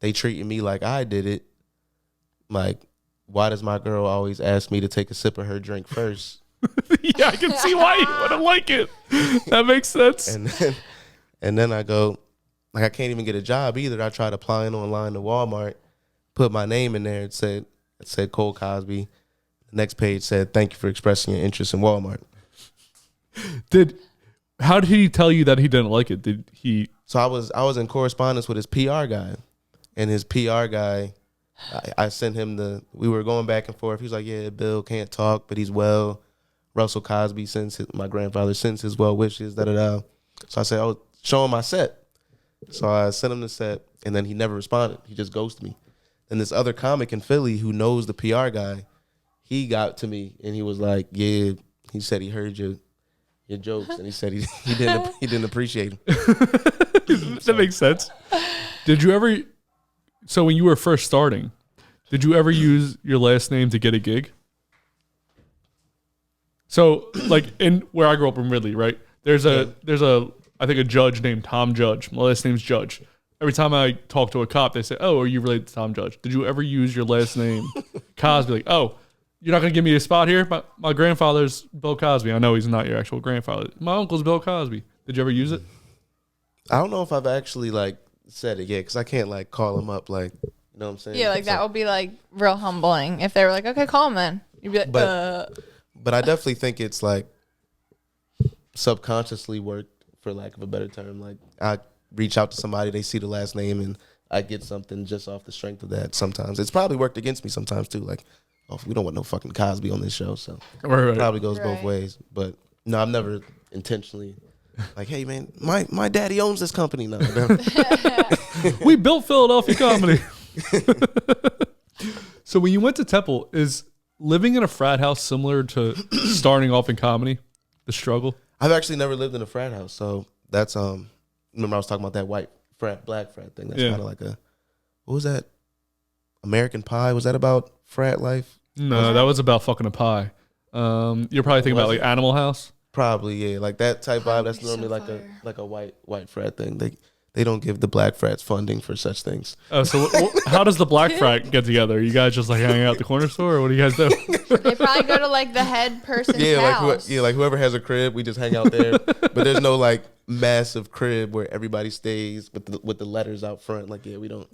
they treating me like I did it. Like, why does my girl always ask me to take a sip of her drink first? Yeah, I can see why you wouldn't like it. That makes sense. And then I go, like, I can't even get a job either. I tried applying online to Walmart, put my name in there. It said Cole Cosby. The next page said, thank you for expressing your interest in Walmart. How did he tell you that he didn't like it? Did he? So I was in correspondence with his PR guy, and his PR guy, I sent him we were going back and forth. He was like, yeah, Bill can't talk, but he's well. Russell Cosby my grandfather sends his well wishes, da-da-da. So I said, oh, show him my set. So I sent him the set, and then he never responded. He just ghosted me. And this other comic in Philly who knows the PR guy, he got to me, and he was like, yeah, he said he heard your jokes, and he said he didn't appreciate them. That makes sense. Did you ever? So when you were first starting, did you ever use your last name to get a gig? So like in where I grew up in Ridley, right? There's a I think a judge named Tom Judge. My last name's Judge. Every time I talk to a cop, they say, "Oh, are you related to Tom Judge?" Did you ever use your last name, Cosby? Like, oh, you're not gonna give me a spot here? My grandfather's Bill Cosby. I know he's not your actual grandfather. My uncle's Bill Cosby. Did you ever use it? I don't know if I've actually like said it yet, because I can't like call him up, like, you know what I'm saying? Yeah, like that would be like real humbling if they were like, okay, call him then. You'd be like, But I definitely think it's like subconsciously worked, for lack of a better term. Like, I reach out to somebody, they see the last name, and I get something just off the strength of that. Sometimes it's probably worked against me sometimes too. Like, oh, we don't want no fucking Cosby on this show, so it probably goes both ways. But no, I've never intentionally like, hey man, my daddy owns this company now. We built Philadelphia comedy. So when you went to Temple, is living in a frat house similar to starting off in comedy? The struggle? I've actually never lived in a frat house, so that's remember I was talking about that white frat, black frat thing. That's kind of like what was that? American Pie? Was that about frat life? No, that was about fucking a pie. You're probably thinking about like Animal House. Probably, yeah, like that type vibe. That's normally like a white frat thing. They don't give the black frats funding for such things. Oh, so how does the black frat get together? You guys just like hang out at the corner store, or what do you guys do? they probably go to like the head person's house. Like whoever has a crib, we just hang out there. But there's no like massive crib where everybody stays with the letters out front. Like, yeah, we don't.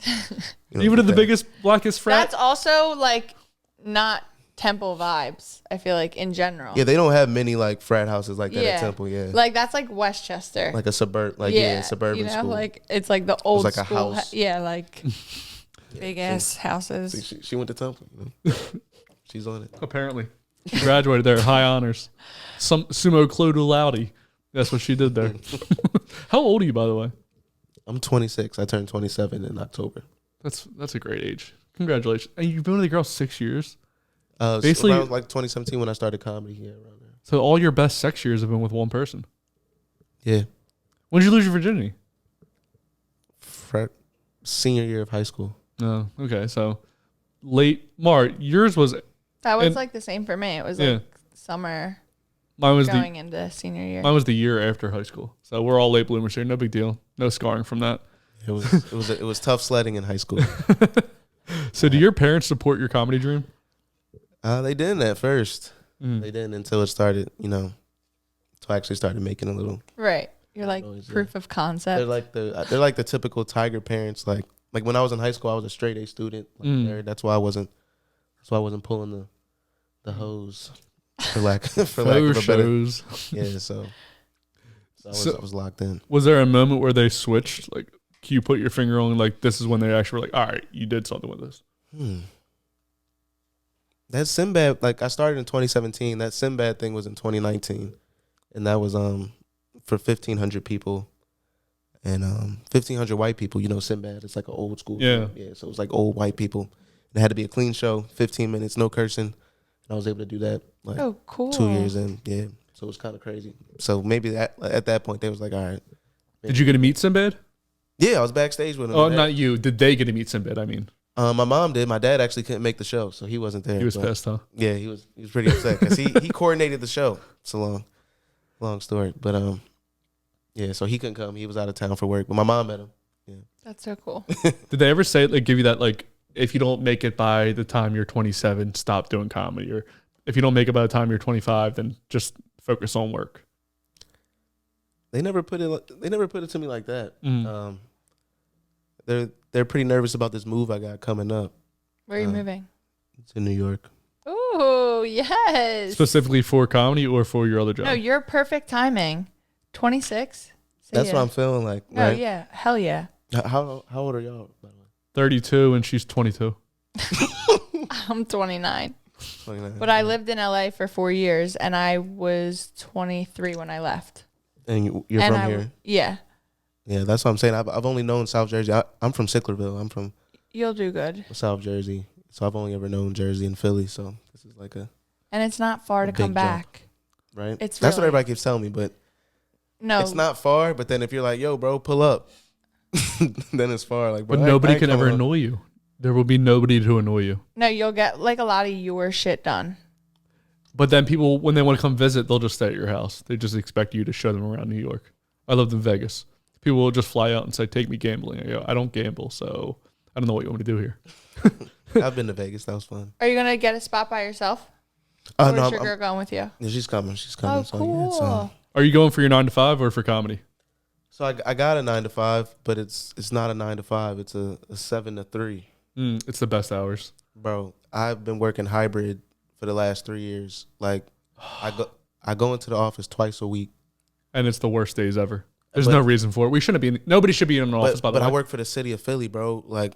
Even in the biggest, blackest frat. That's also like not Temple vibes, I feel like, in general. Yeah, they don't have many like frat houses like that at Temple. Yeah, like that's like Westchester, like a suburban you know, school. like it's like the old like a school house. Like big ass houses. She went to Temple. You know? She's on it. Apparently, she graduated there, high honors. Some sumo Clodulauti. That's what she did there. How old are you, by the way? I'm 26. I turned 27 in October. That's a great age. Congratulations. And you've been with the girl 6 years. Basically, around like 2017 when I started comedy. Yeah, around there. So all your best sex years have been with one person. Yeah. When did you lose your virginity? Senior year of high school. Oh, okay. So late March. Yours was. That was like the same for me. It was like summer. Mine was going into senior year. Mine was the year after high school. So we're all late bloomers here. No big deal. No scarring from that. It was tough sledding in high school. So do your parents support your comedy dream? They didn't at first. They didn't until it started, until I actually started making a little. Right. You're like proof of concept. They're like the typical tiger parents. Like when I was in high school, I was a straight A student. Like that's why I wasn't pulling the hose for lack of a better. Yeah. So I was locked in. Was there a moment where they switched? Like, can you put your finger on like this is when they actually were like, all right, you did something with this. That Sinbad, like I started in 2017. That Sinbad thing was in 2019, and that was for 1,500 people and 1,500 white people. You know, Sinbad. It's like an old school. Yeah. Yeah. So it was like old white people. It had to be a clean show, 15 minutes, no cursing. And I was able to do that like Oh, cool. 2 years in. Yeah. So it was kind of crazy. So maybe at that point they was like, all right. Did you get to meet Sinbad? Yeah, I was backstage with him. Oh, not you. Did they get to meet Sinbad? I mean, My mom did. My dad actually couldn't make the show, so he wasn't there. he was but pissed, huh? Yeah, he was pretty upset because he coordinated the show. It's a long story, but yeah. So he couldn't come. He was out of town for work. But my mom met him. Yeah. That's so cool. Did they ever say, like, give you that, like, if you don't make it by the time you're 27, stop doing comedy? Or if you don't make it by the time you're 25, then just focus on work? They never put it to me like that. Mm. They're pretty nervous about this move I got coming up. Where are you moving? To New York. Ooh, yes. Specifically for comedy or for your other job? No, you're perfect timing. 26. That's what I'm feeling like. Oh, Right? yeah. Hell yeah. How old are y'all, by the way? 32 and she's 22. I'm 29. 29. But I lived in LA for 4 years, and I was 23 when I left. And you're And from here? Yeah. Yeah, that's what I'm saying. I've only known South Jersey. I'm from Sicklerville. I'm from You'll do good. South Jersey. So I've only ever known Jersey and Philly. So this is like And it's not far to big come jump. back. right? It's That's what really- everybody keeps telling me, but No. it's not far. But then if you're like, yo, bro, pull up, then it's far. Like, bro, But I nobody ain't can ever coming up. annoy you. There will be nobody to annoy you. No, you'll get like a lot of your shit done. But then people, when they want to come visit, they'll just stay at your house. They just expect you to show them around New York. I lived in Vegas. People will just fly out and say, take me gambling. I go, I don't gamble, so I don't know what you want me to do here. I've been to Vegas. That was fun. Are you going to get a spot by yourself? Or is No, your girl going with you? yeah, she's coming. She's coming. Oh, So, cool. yeah, it's, Are you going for your 9 to 5 or for comedy? so I got a 9 to 5, but it's not a 9 to 5. It's a 7 to 3. It's the best hours. Bro, I've been working hybrid for the last 3 years. Like, I go into the office twice a week. And it's the worst days ever. There's But- no reason for it. We shouldn't be. Nobody should be in an office, by the But way. I work for the city of Philly, bro. Like,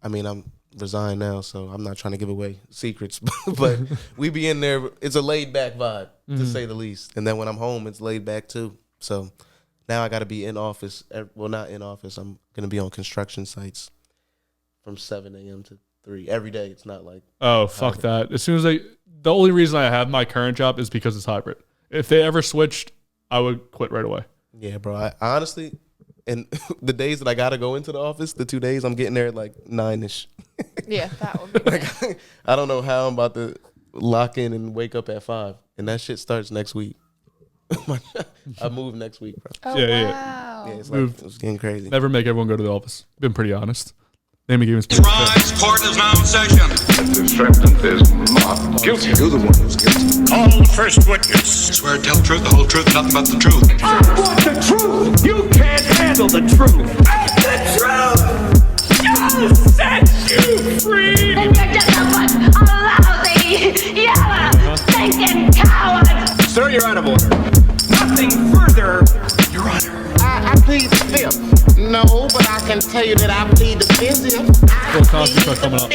I mean, I'm resigned now, so I'm not trying to give away secrets. But we be in there. It's a laid back vibe, to say the least. And then when I'm home, it's laid back too. So now I got to be in office. Well, not in office. I'm gonna be on construction sites from 7 a.m. to 3 every day. It's not like Oh, fuck that. As soon as the only reason I have my current job is because it's hybrid. If they ever switched, I would quit right away. yeah, bro. I honestly, and the days that I gotta go into the office, the 2 days, I'm getting there at like 9ish. Yeah, that would be nice. Like, I don't know how I'm about to lock in and wake up at 5, and that shit starts next week. I move next week, bro. Oh, Yeah, yeah. wow. Yeah, it's Moved. it's getting crazy. Never make everyone go to the office. Been pretty honest. Name of the game is Plead the Fifth. Rise, court is now in session. The defendant is not guilty. You're the one who's guilty. Call the first witness. Swear to tell the truth, the whole truth, nothing but the truth. I want the truth. You can't handle the truth. And the truth shall set you free. Then you're just a bunch of lousy, yellow, stinking cowards. Sir, you're out of order. Nothing further. Your Honor. I plead the fifth. No, but I can tell you that I plead the fifth. Cole Cosby start coming up.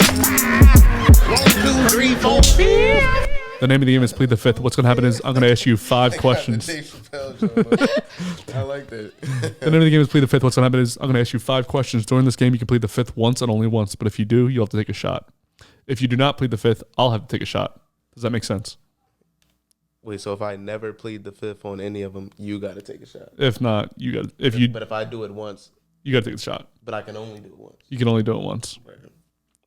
One, 2, 3, 4, 5. The name of the game is Plead the Fifth. What's going to happen is I'm going to ask you 5 questions. Dave Chappelle show, bro. I like that. The name of the game is Plead the Fifth. What's going to happen is I'm going to ask you 5 questions. During this game, you can plead the fifth once and only once. But if you do, you'll have to take a shot. If you do not plead the fifth, I'll have to take a shot. Does that make sense? Wait, so if I never plead the fifth on any of them, you got to take a shot. If not, you got. But if I do it once, you got to take the shot. but I can only do it once. You can only do it once.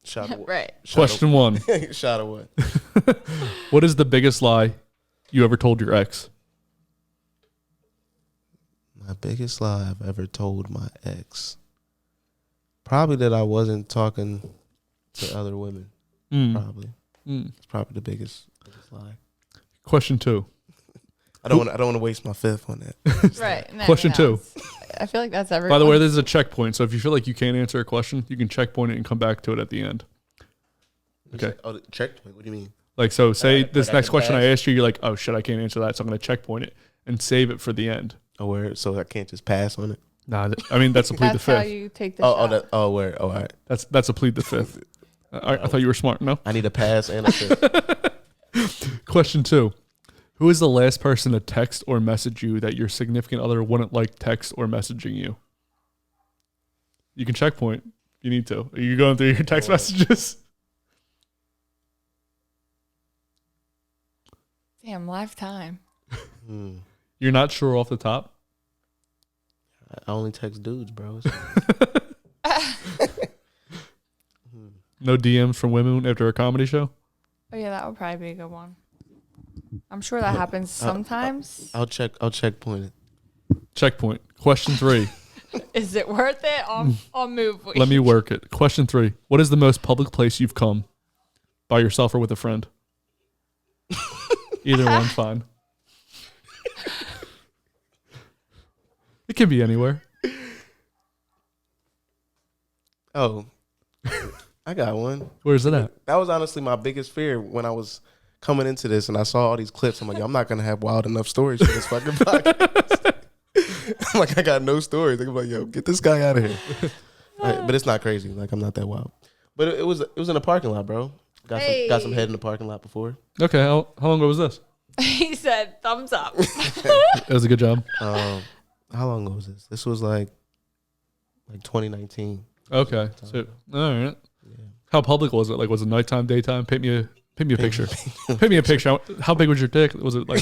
Shot of what? Right. Question 1. Shot of what? What is the biggest lie you ever told your ex? My biggest lie I've ever told my ex. Probably that I wasn't talking to other women. Probably. It's probably the biggest lie. Question 2. I don't want to waste my fifth on that. Right. No, Question 2. I feel like that's everyone. By the way, this is a checkpoint. So if you feel like you can't answer a question, you can checkpoint it and come back to it at the end. Okay. Oh, the checkpoint. What do you mean? Like, so say Like this I next can question I pass? asked you, you're like, oh shit, I can't answer that. So I'm going to checkpoint it and save it for the end. Oh, where? So I can't just pass on it. Nah, I mean, that's a plead the That's how fifth. you take the Oh, shot. that. Oh, where? Oh, all right. That's a plead the fifth. I thought you were smart. No. I need a pass and a fifth. Question 2. Who is the last person to text or message you that your significant other wouldn't like text or messaging you? You can checkpoint if you need to. Are you going through your text messages? Damn, lifetime. You're not sure off the top? I only text dudes, bro. No DMs from women after a comedy show? Oh yeah, that would probably be a good one. I'm sure that happens sometimes. I'll checkpoint it. Checkpoint. Question 3. Is it worth it? I'll move. Let me work it. Question 3. What is the most public place you've come? By yourself or with a friend? Either one's fine. It can be anywhere. Oh, I got one. Where's it at? That was honestly my biggest fear when I was coming into this and I saw all these clips. I'm like, yo, I'm not going to have wild enough stories for this fucking podcast. I'm like, I got no stories. I'm like, yo, get this guy out of here. Right, but it's not crazy. Like, I'm not that wild. But it was in a parking lot, bro. Got some head in the parking lot before. Okay, how long ago was this? He said, thumbs up. It was a good job. How long ago was this? This was like 2019. Okay. So, all right. Yeah. How public was it? Like, was it nighttime, daytime? Paint me a picture. Paint me a picture. How big was your dick? Was it like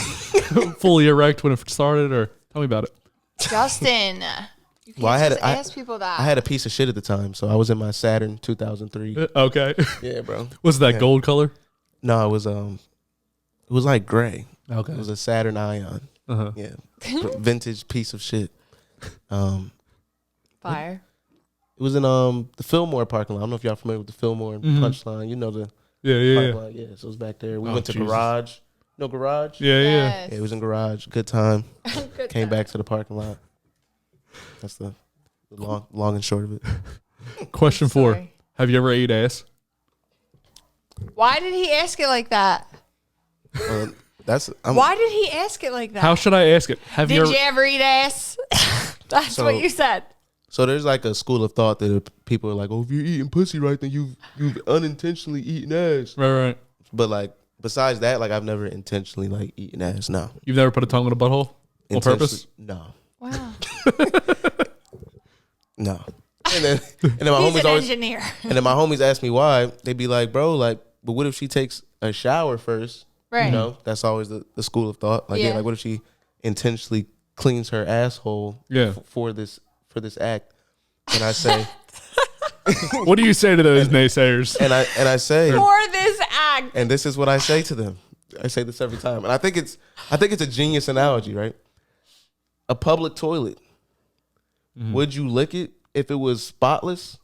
fully erect when it started, or tell me about it? Justin, you can't ask people that. I had a piece of shit at the time, so I was in my Saturn 2003. Okay. Yeah, bro. Was that gold color? No, it was like gray. Okay. It was a Saturn Ion. Uh-huh. Yeah. Vintage piece of shit. Fire. It was in the Fillmore parking lot. I don't know if y'all familiar with the Fillmore and Punchline. You know the parking lot. Yeah, so it was back there. We went to Garage. No Garage? Yeah. Yeah, it was in Garage. Good time. Came back to the parking lot. That's the long and short of it. Question 4. Have you ever ate ass? Why did he ask it like that? Why did he ask it like that? How should I ask it? Did you ever eat ass? That's what you said. So there's like a school of thought that people are like, oh, if you're eating pussy right, then you've unintentionally eaten ass. Right. But like besides that, like I've never intentionally like eaten ass. No. You've never put a tongue in a butthole on purpose? No. Wow. No. And then my He's homies an always engineer. And then my homies ask me why. They'd be like, bro, like, but what if she takes a shower first? Right. You know, that's always the school of thought. Like, yeah, like what if she intentionally cleans her asshole for this act? And I say, what do you say to those naysayers? And I say, for this act. And this is what I say to them. I say this every time. And I think it's a genius analogy, right? A public toilet. Mm-hmm. Would you lick it if it was spotless?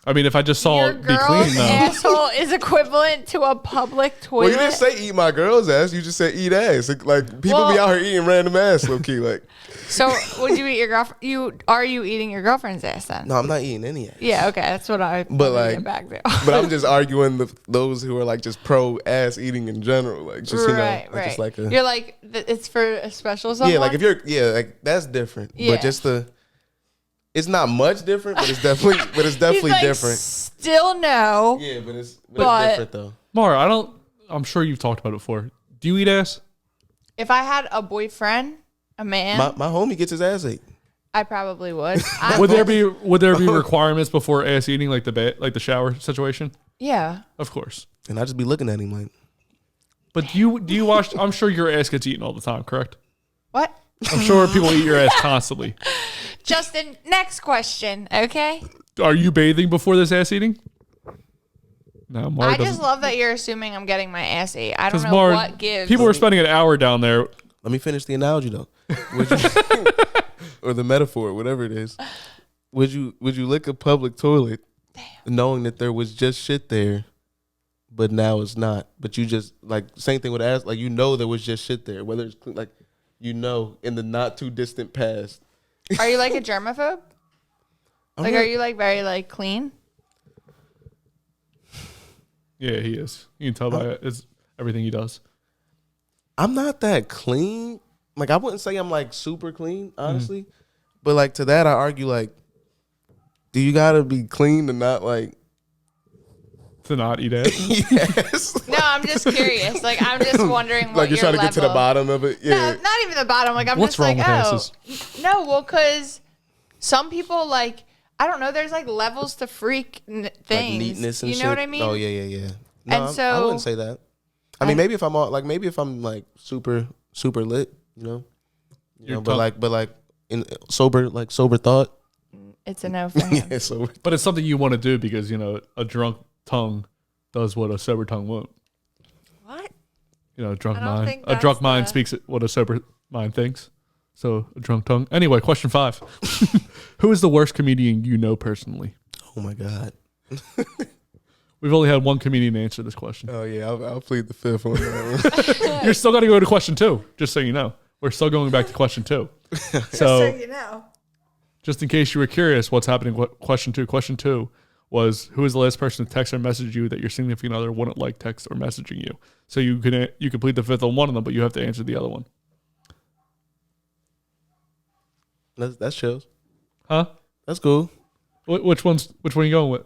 I mean, if I just saw it be clean, though. Asshole is equivalent to a public toilet. Well, you didn't say eat my girl's ass. You just said eat ass. Like people be out here eating random ass, low key. Like, so would you eat your girlfriend? Are you eating your girlfriend's ass then? No, I'm not eating any ass. Yeah, okay, that's what I. But like, get back there. But I'm just arguing those who are like just pro ass eating in general. Like just right. Just like you're like it's for a special someone. Yeah, like if you're like that's different. Yeah. But just it's not much different, but it's definitely like, different. Still no. Yeah, but it's different though. Maura, I'm sure you've talked about it before. Do you eat ass? If I had a boyfriend, a man, my homie gets his ass ate. I probably would. Would there be requirements before ass eating, like the shower situation? Yeah. Of course. And I just be looking at him like. But do you watch? I'm sure your ass gets eaten all the time, correct? What? I'm sure people eat your ass constantly. Justin, next question, okay? Are you bathing before this ass eating? No, Maura I just love that you're assuming I'm getting my ass ate. I don't know Maura, what gives. People are spending an hour down there. Let me finish the analogy though, or the metaphor, whatever it is. Would you lick a public toilet, knowing that there was just shit there, but now it's not? But you just like same thing with ass, like there was just shit there, whether it's like in the not too distant past. Are you like a germaphobe? Like, are you like very like clean? Yeah, he is. You can tell by everything he does. I'm not that clean. Like I wouldn't say I'm like super clean, honestly. But like to that, I argue like, do you gotta be clean to not like To not eat ass? Yes. No, I'm just curious. Like, I'm just wondering what Like you're trying to get to the level- bottom of it. Yeah. No, not even the bottom. Like, I'm What's just wrong like, with oh. asses? No, well, because some people, like, I don't know, there's, like, levels to freak things. Like neatness and you shit. know what I mean? Oh yeah. No, And I so- wouldn't say that. I mean, maybe if I'm all, like, maybe if I'm like super lit, you know, but like in sober thought. It's a no for him. Yeah, sober. But it's something you want to do because, you know, a drunk tongue does what a sober tongue won't. What? You know, a drunk I don't mind. think A drunk that's mind the- speaks what a sober mind thinks. So a drunk tongue. Anyway, question 5. Who is the worst comedian you know personally? Oh my God. We've only had one comedian answer this question. Oh yeah, I'll plead the fifth on that one. You're still going to go to question 2, just so you know. We're still going back to question 2. So you know. just in case you were curious what's happening, question 2. Question 2 was, who is the last person to text or message you that your significant other wouldn't like text or messaging you? So you can plead the fifth on one of them, but you have to answer the other one. That's chills. Huh? That's cool. Which one are you going with?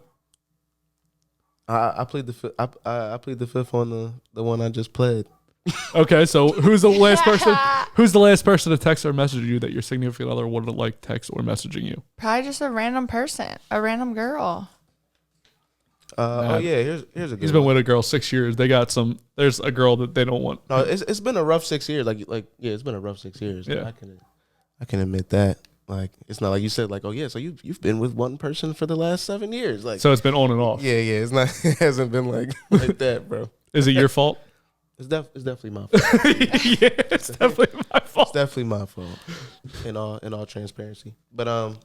I plead the fifth. I plead the fifth on the one I just pled. Okay, so who's the last person? Who's the last person to text or message you that your significant other wouldn't like text or messaging you? Probably just a random person, a random girl. Oh yeah, here's a good. He's been one. with a girl 6 years. They got some. There's a girl that they don't want. No, it's been a rough 6 years. Like yeah, it's been a rough 6 years. Yeah. I can admit that. Like it's not like you said like, oh yeah, so you've been with one person for the last 7 years. Like So it's been on and off. yeah, it's not. It hasn't been like that, bro. Is it your fault? It's definitely my fault. Yeah, it's definitely my fault. It's definitely my fault. In all transparency. But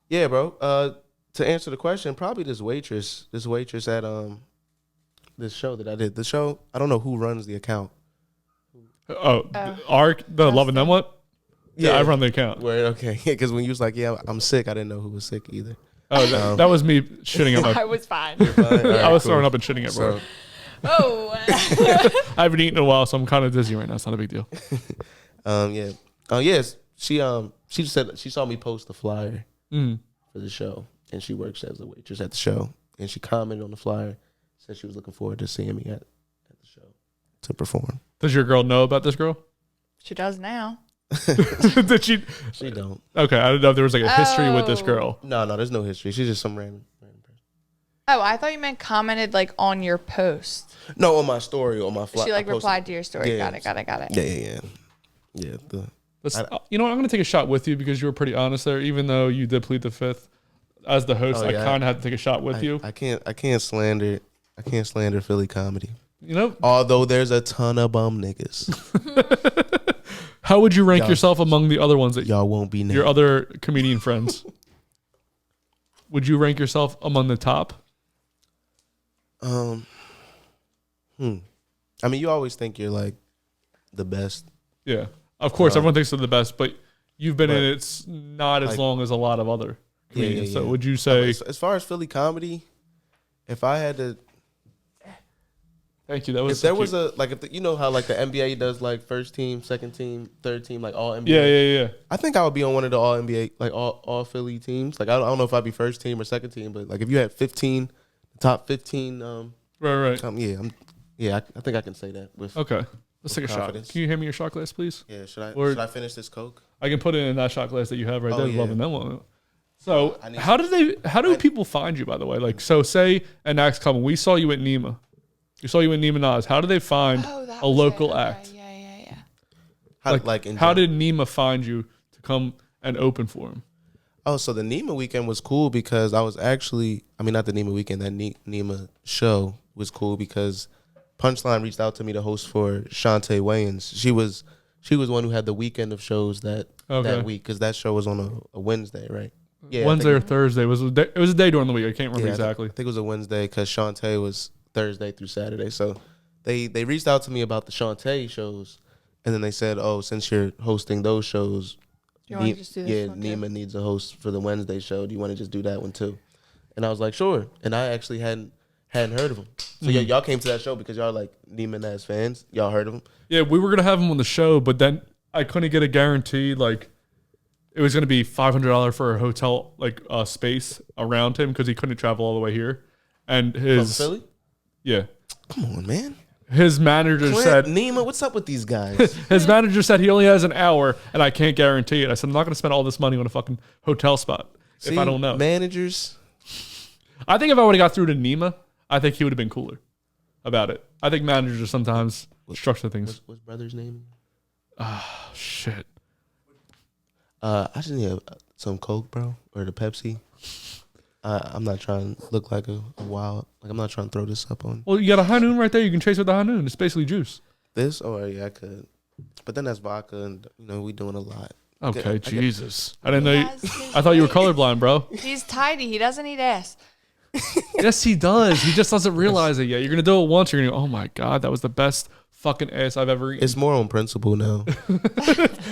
yeah, bro. To answer the question, probably this waitress at this show that I did. The show, I don't know who runs the account. The Love and Them what? Yeah, I run the account. Word, okay. Because when you was like, yeah, I'm sick, I didn't know who was sick either. Oh, that was me shitting at I my. was fine. I was throwing up and shitting at bro. So, Oh. I haven't eaten in a while, so I'm kind of dizzy right now. It's not a big deal. yeah. Yes. She said she saw me post the flyer for the show, and she works as a waitress at the show, and she commented on the flyer, said she was looking forward to seeing me at the show to perform. Does your girl know about this girl? She does now. Did she? She don't. Okay, I didn't know if there was like a history with this girl. No, there's no history. She's just some random person. Oh, I thought you meant commented like on your post. No, on my story, on my flyer. She like replied to your story. Yeah. Got it. Yeah. You know what? I'm going to take a shot with you because you were pretty honest there, even though you did plead the fifth. As the host, I kind of had to take a shot with you. I can't slander Philly comedy. You know, Although there's a ton of bum niggas. how would you rank yourself among the other ones that Y'all won't be named. your other comedian friends? Would you rank yourself among the top? I mean, you always think you're like the best. Yeah, of course, everyone thinks they're the best, but you've been in it not as long as a lot of other comedians. Yeah. So would you say? As far as Philly comedy, if I had to, Thank you. That was if there was a like, you know how like the NBA does like first team, second team, third team, like all NBA. Yeah. I think I would be on one of the all NBA, like all Philly teams. Like I don't know if I'd be first team or second team, but like if you had 15, top 15, Right. I think I can say that with. Okay, let's take a confidence. shot. Can you hand me your shot glass, please? Yeah, should Or- I finish this Coke? I can put it in that shot glass that you have right there. yeah. Loving that one. So I need how do people find you, by the way? Like, so say an act's coming. We saw you at Nima. You saw you at Nima Nas. How do they find a local act? Yeah. How, How did Nima find you to come and open for him? Oh, so the Nima weekend was cool because I was actually, I mean, not the Nima weekend, that Nima show was cool because Punchline reached out to me to host for Shantae Wayans. She was one who had the weekend of shows that week because that show was on a Wednesday, right? Yeah, Wednesday or Thursday. It was a day during the week. I can't remember exactly. I think it was a Wednesday because Shantae was Thursday through Saturday. So they reached out to me about the Shantae shows, and then they said, "Oh, since you're hosting those shows, Do you want to just do this one too? Nima needs a host for the Wednesday show. Do you want to just do that one too?" And I was like, "Sure." And I actually hadn't heard of him. So y'all came to that show because y'all like Nima Nas fans. Y'all heard of him? Yeah, we were gonna have him on the show, but then I couldn't get a guarantee. Like, it was gonna be $500 for a hotel space around him because he couldn't travel all the way here. And From his Philly? yeah, Come on, man. his manager Clint, said Nima, what's up with these guys? his manager said he only has an hour, and I can't guarantee it. I said I'm not going to spend all this money on a fucking hotel spot if I don't know. Managers. I think if I would have got through to Nima, I think he would have been cooler about it. I think managers are sometimes structure things. What's brother's name? Shit. I just need some Coke, bro, or the Pepsi. I'm not trying to look like a wild. Like I'm not trying to throw this up on Well, you got a High Noon right there. You can chase with the High Noon. It's basically juice. this. Oh yeah, I could. But then that's vodka, and we doing a lot. Okay, I Jesus. I didn't know. Yes, his I thought you were weight. colorblind, bro. He's tidy. He doesn't eat ass. Yes, he does. He just doesn't realize it yet. You're gonna do it once. You're gonna go, oh my god, that was the best fucking ass I've ever eaten. It's more on principle now.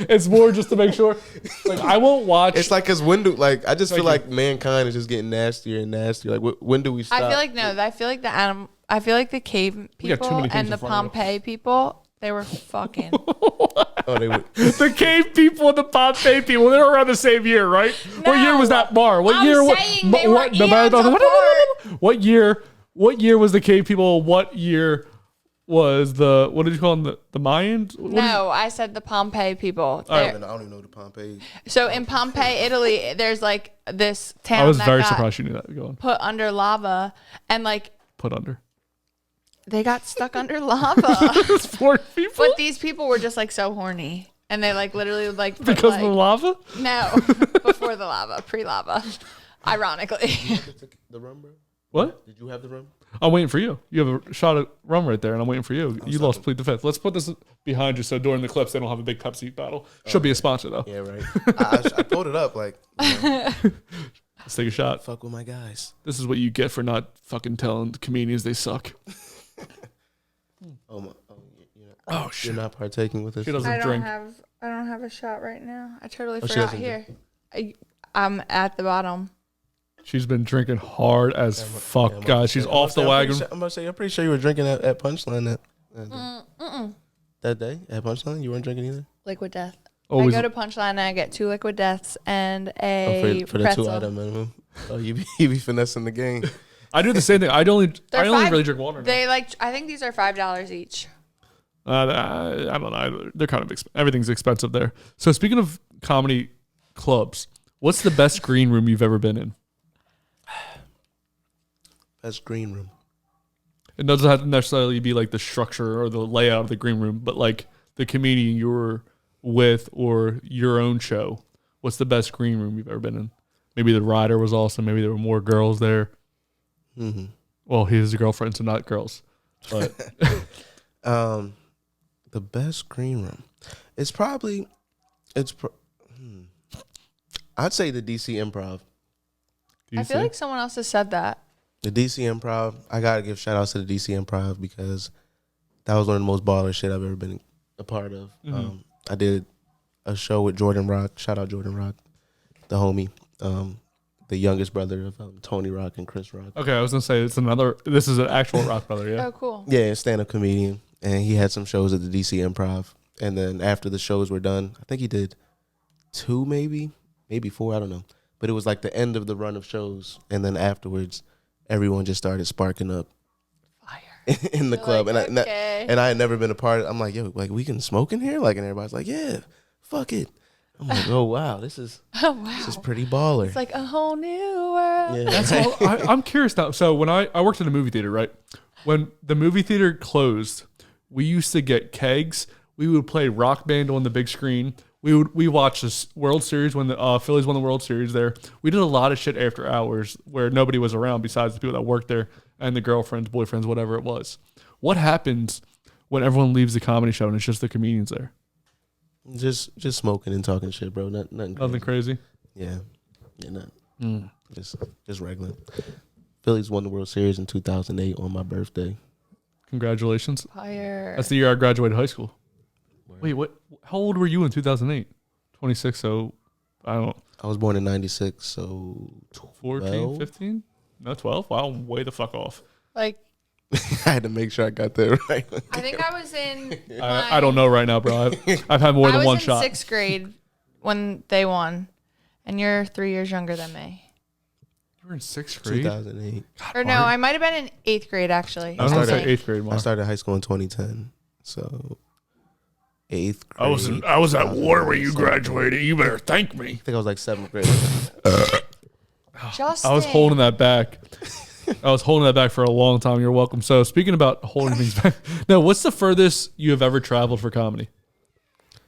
It's more just to make sure. Like I won't watch. It's like because when do I just feel like mankind is just getting nastier and nastier. Like when do we stop? I feel like no. I feel like the animal. I feel like the cave got too people many things and in the front of you. Pompeii people. They were fucking. Oh, they would. the cave people and the Pompeii people. They were around the same year, right? What year was that, Mar? What I'm year? saying they were eons apart. What year? What year was the cave people? What year was the? What did you call them? The Mayans? No, I said the Pompeii people. I don't even know the Pompeii. So in Pompeii, Italy, there's like this town I was that very got surprised you knew that. Go on. put under lava, and like Put under. they got stuck under lava. It's 4 people. But these people were just like so horny, and they like literally like put, Because like, of the lava? No, before the lava, pre-lava. Ironically, The rum, bro? What? Did you have the rum? I'm waiting for you. You have a shot of rum right there, and I'm waiting for you. You lost Plead the Fifth. Let's put this behind you so during the clips they don't have a big Pepsi battle. Should be a sponsor, though. Yeah, right. I pulled it up like, Let's take a shot. fuck with my guys. This is what you get for not fucking telling the comedians they suck. Oh, shit. You're not partaking with us. She doesn't drink. I don't have a shot right now. I totally she forgot doesn't here. I'm at the bottom. She's been drinking hard as fuck, Yeah, guys. She's off the wagon. I'm about to say, I'm pretty sure you were drinking at Punchline that day. At Punchline, you weren't drinking either. Liquid Death. Always- I go to Punchline and I get 2 Liquid Deaths and a For the pretzel. 2-item minimum. Oh, you be finessing the game. I do the same thing. I only They're really drink water now. They like. I think these are $5 each. I don't know. They're kind of everything's expensive there. So speaking of comedy clubs, what's the best green room you've ever been in? That's green room. It doesn't have to necessarily be like the structure or the layout of the green room, but like the comedian you were with or your own show. What's the best green room you've ever been in? Maybe the rider was awesome. Maybe there were more girls there. Mm-hmm. Well, he has a girlfriend, so not girls. But the best green room. It's probably I'd say the DC Improv. I feel like someone else has said that. The DC Improv. I gotta give shout outs to the DC Improv because that was one of the most baller shit I've ever been a part of. Mm-hmm. I did a show with Jordan Rock. Shout out Jordan Rock, the homie, the youngest brother of Tony Rock and Chris Rock. Okay, I was gonna say this is an actual rock brother, yeah. Oh, cool. Yeah, stand-up comedian, and he had some shows at the DC Improv. And then after the shows were done, I think he did 2, maybe 4, I don't know. But it was like the end of the run of shows, and then afterwards, everyone just started sparking up in the club. like, and okay. I had never been a part of it. I'm like, yo, like we can smoke in here? Like, and everybody's like, yeah, fuck it. I'm like, oh wow, this is pretty baller. It's like a whole new world. Yeah. That's all. I'm curious now. So when I worked in a movie theater, right? When the movie theater closed, we used to get kegs. We would play Rock Band on the big screen. We watched the World Series when the Phillies won the World Series there. We did a lot of shit after hours where nobody was around besides the people that worked there and the girlfriends, boyfriends, whatever it was. What happens when everyone leaves the comedy show and it's just the comedians there? Just smoking and talking shit, bro. Nothing Crazy. Yeah, not. Just regular. Phillies won the World Series in 2008 on my birthday. Congratulations. Fire. That's the year I graduated high school. Wait, what? How old were you in 2008? 26, so I don't know. I was born in 96, so 14, 12? 15? No, 12? Wow, I'm way the fuck off. Like, I had to make sure I got that right. I think I was in. I don't know right now, bro. I've had more than one shot. I was in 6th grade when they won, and you're 3 years younger than me. You were in 6th grade? 2008. Or no, I might have been in 8th grade actually. I was started- in 8th grade. I started high school in 2010. So 8th grade. I was at war when you graduated. You better thank me. I think I was like 7th grade. Justin. I was holding that back. I was holding that back for a long time. You're welcome. So speaking about holding things back, now what's the furthest you have ever traveled for comedy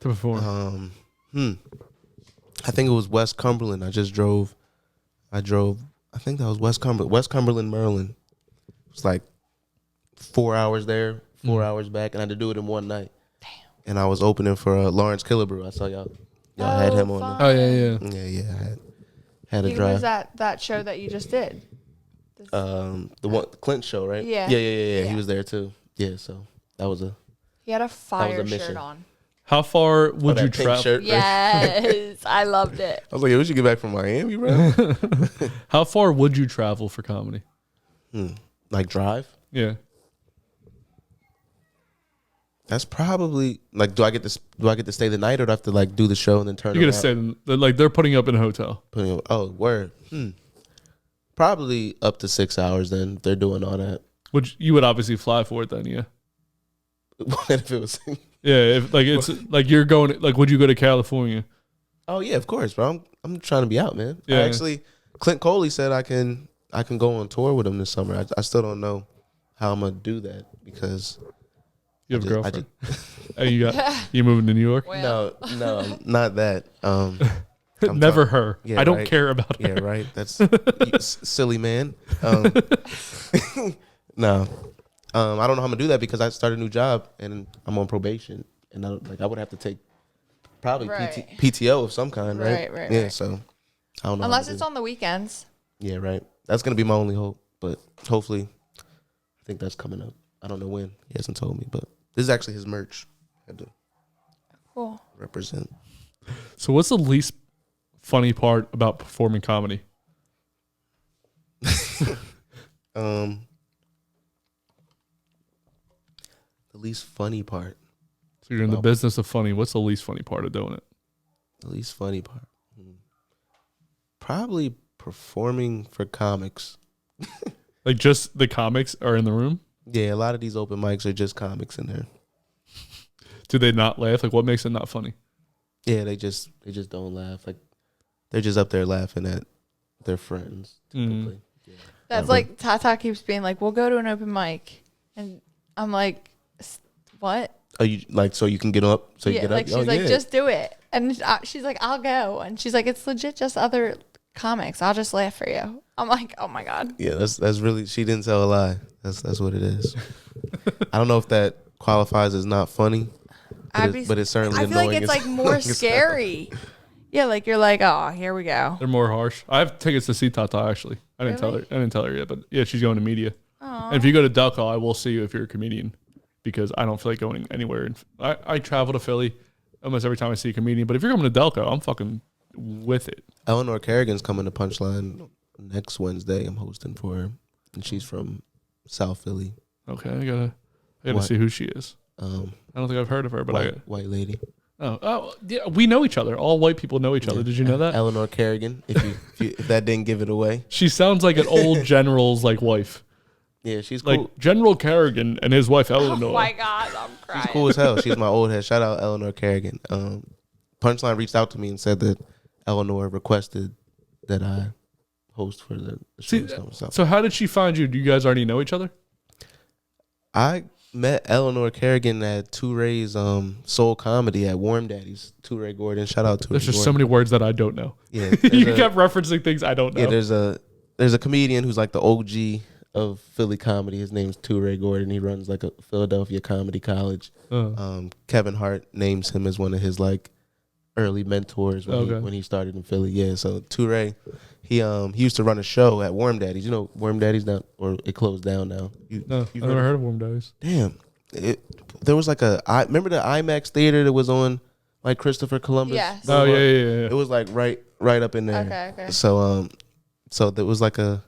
to perform? I think it was West Cumberland. I drove. I think that was West Cumberland, Maryland. It was like 4 hours there, 4 hours back, and I had to do it in one night. Damn. And I was opening for Lawrence Killebrew. I saw y'all had him on fun. Oh yeah. Yeah. I had to He drive. was at that show that you just did. The Clint show, right? Yeah. Yeah. He was there too. Yeah, so that was a He had a fire mission. shirt on. How far would that you pink travel? shirt, right? Yes, I loved it. I was like, we should get back from Miami, bro. How far would you travel for comedy? Like drive? Yeah. That's probably like, do I get to stay the night, or do I have to like do the show and then turn? You gotta around? stay. Like they're putting you up in a hotel. Oh, word. Probably up to 6 hours. Then if they're doing all that. Which you would obviously fly for it then, yeah. What if it was? Yeah, if like it's like you're going, like would you go to California? Oh yeah, of course, bro. I'm trying to be out, man. Yeah. Actually, Clint Coley said I can go on tour with him this summer. I still don't know how I'm gonna do that because You have a I girlfriend. Hey, you moving to New York? no, not that. Never her. Yeah, I don't right. care about her. Yeah, right. That's silly, man. No, I don't know how I'm gonna do that because I started a new job and I'm on probation, and I would have to take probably Right. PTO of some kind, right? Right. Yeah, so I don't know. Unless it's on the weekends. Yeah, right. That's gonna be my only hope, but hopefully, I think that's coming up. I don't know when. He hasn't told me, but this is actually his merch. I had to Cool. represent. So what's the least funny part about performing comedy? The least funny part. So you're in the business of funny. What's the least funny part of doing it? The least funny part. Probably performing for comics. Like just the comics are in the room? Yeah, a lot of these open mics are just comics in there. Do they not laugh? Like what makes it not funny? Yeah, they just don't laugh. Like they're just up there laughing at their friends. Typically. Yeah. That's like Tata keeps being like, "We'll go to an open mic," and I'm like, "What?" Oh, you like so you can get up? So you Yeah, get like up? she's like, "Just do it," and she's like, "I'll go," and she's like, "It's legit, just other comics. I'll just laugh for you." I'm like, "Oh my god." Yeah, that's really. She didn't tell a lie. That's what it is. I don't know if that qualifies as not funny, but it's certainly I feel annoying. like it's like more scary. Yeah, like you're like, "Oh, here we go." They're more harsh. I have tickets to see Tata actually. I didn't tell her yet, but yeah, she's going to media. And if you go to Duck Hall, I will see you if you're a comedian because I don't feel like going anywhere. And I travel to Philly almost every time I see a comedian. But if you're coming to Delco, I'm fucking with it. Eleanor Kerrigan's coming to Punchline next Wednesday. I'm hosting for her, and she's from South Philly. Okay, I gotta see who she is. I don't think I've heard of her, but white lady. Oh, yeah, we know each other. All white people know each other. Did you know that? Eleanor Kerrigan. If that didn't give it away. She sounds like an old general's like wife. Yeah, she's cool. Like General Kerrigan and his wife Eleanor. Oh my god, I'm crying. She's cool as hell. She's my old head. Shout out Eleanor Kerrigan. Punchline reached out to me and said that Eleanor requested that I host for the show. So how did she find you? Do you guys already know each other? I met Eleanor Kerrigan at Touray's Soul Comedy at Warm Daddy's. Touray Gordon. Shout out to There's just so many words that I don't know. Yeah, you kept referencing things I don't know. Yeah, there's a comedian who's like the OG of Philly comedy. His name's Touray Gordon. He runs like a Philadelphia Comedy College. Kevin Hart names him as one of his like early mentors when he started in Philly. Yeah, so Touray, he used to run a show at Warm Daddy's. You know, Warm Daddy's now, or it closed down now. No, I've never heard of Warm Daddy's. Damn, there was like remember the IMAX theater that was on like Christopher Columbus? Yes. Oh yeah. It was like right up in there. Okay. So there was like a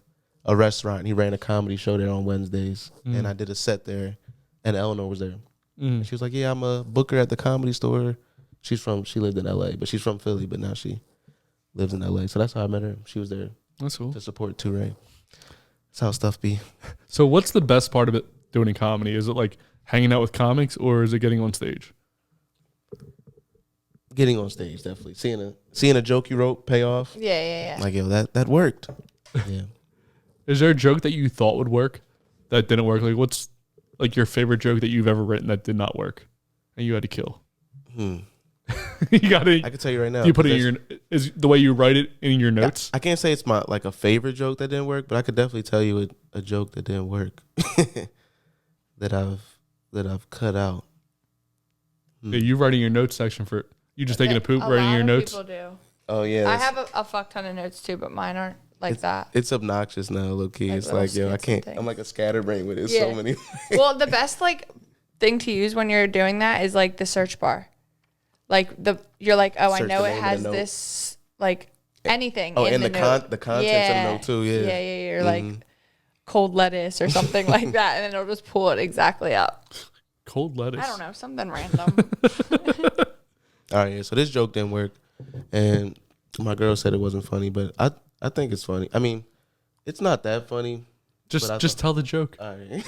restaurant. He ran a comedy show there on Wednesdays, and I did a set there, and Eleanor was there. And she was like, "Yeah, I'm a booker at the Comedy Store." She lived in LA, but she's from Philly, but now she lives in LA. So that's how I met her. She was there. That's cool. to support Touré. That's how stuff be. So what's the best part of it doing in comedy? Is it like hanging out with comics or is it getting on stage? Getting on stage, definitely. Seeing a joke you wrote pay off. Yeah. Like, yo, that worked. Yeah. Is there a joke that you thought would work that didn't work? Like what's like your favorite joke that you've ever written that did not work and you had to kill? You gotta. I can tell you right now. You put it in your is the way you write it in your notes. I can't say it's my like a favorite joke that didn't work, but I could definitely tell you a joke that didn't work that I've cut out. Yeah, you writing your notes section for you just taking a poop, writing your notes. People do. Oh yeah, I have a fuck ton of notes too, but mine aren't like that. It's obnoxious now, low key. Like It's like, yo, I skits and can't. I'm like a scatterbrain with it. Yeah. So many. Well, the best like thing to use when you're doing that is like the search bar. Like you're like, oh, Search I know the it name of has the note. this like anything. Oh, in and the note. the contents of the note too. Yeah. Yeah. You're like cold lettuce or something like that, and then it'll just pull it exactly up. Cold lettuce. I don't know, something random. All right, yeah. So this joke didn't work, and my girl said it wasn't funny, but I think it's funny. I mean, it's not that funny. Just tell the joke. All right.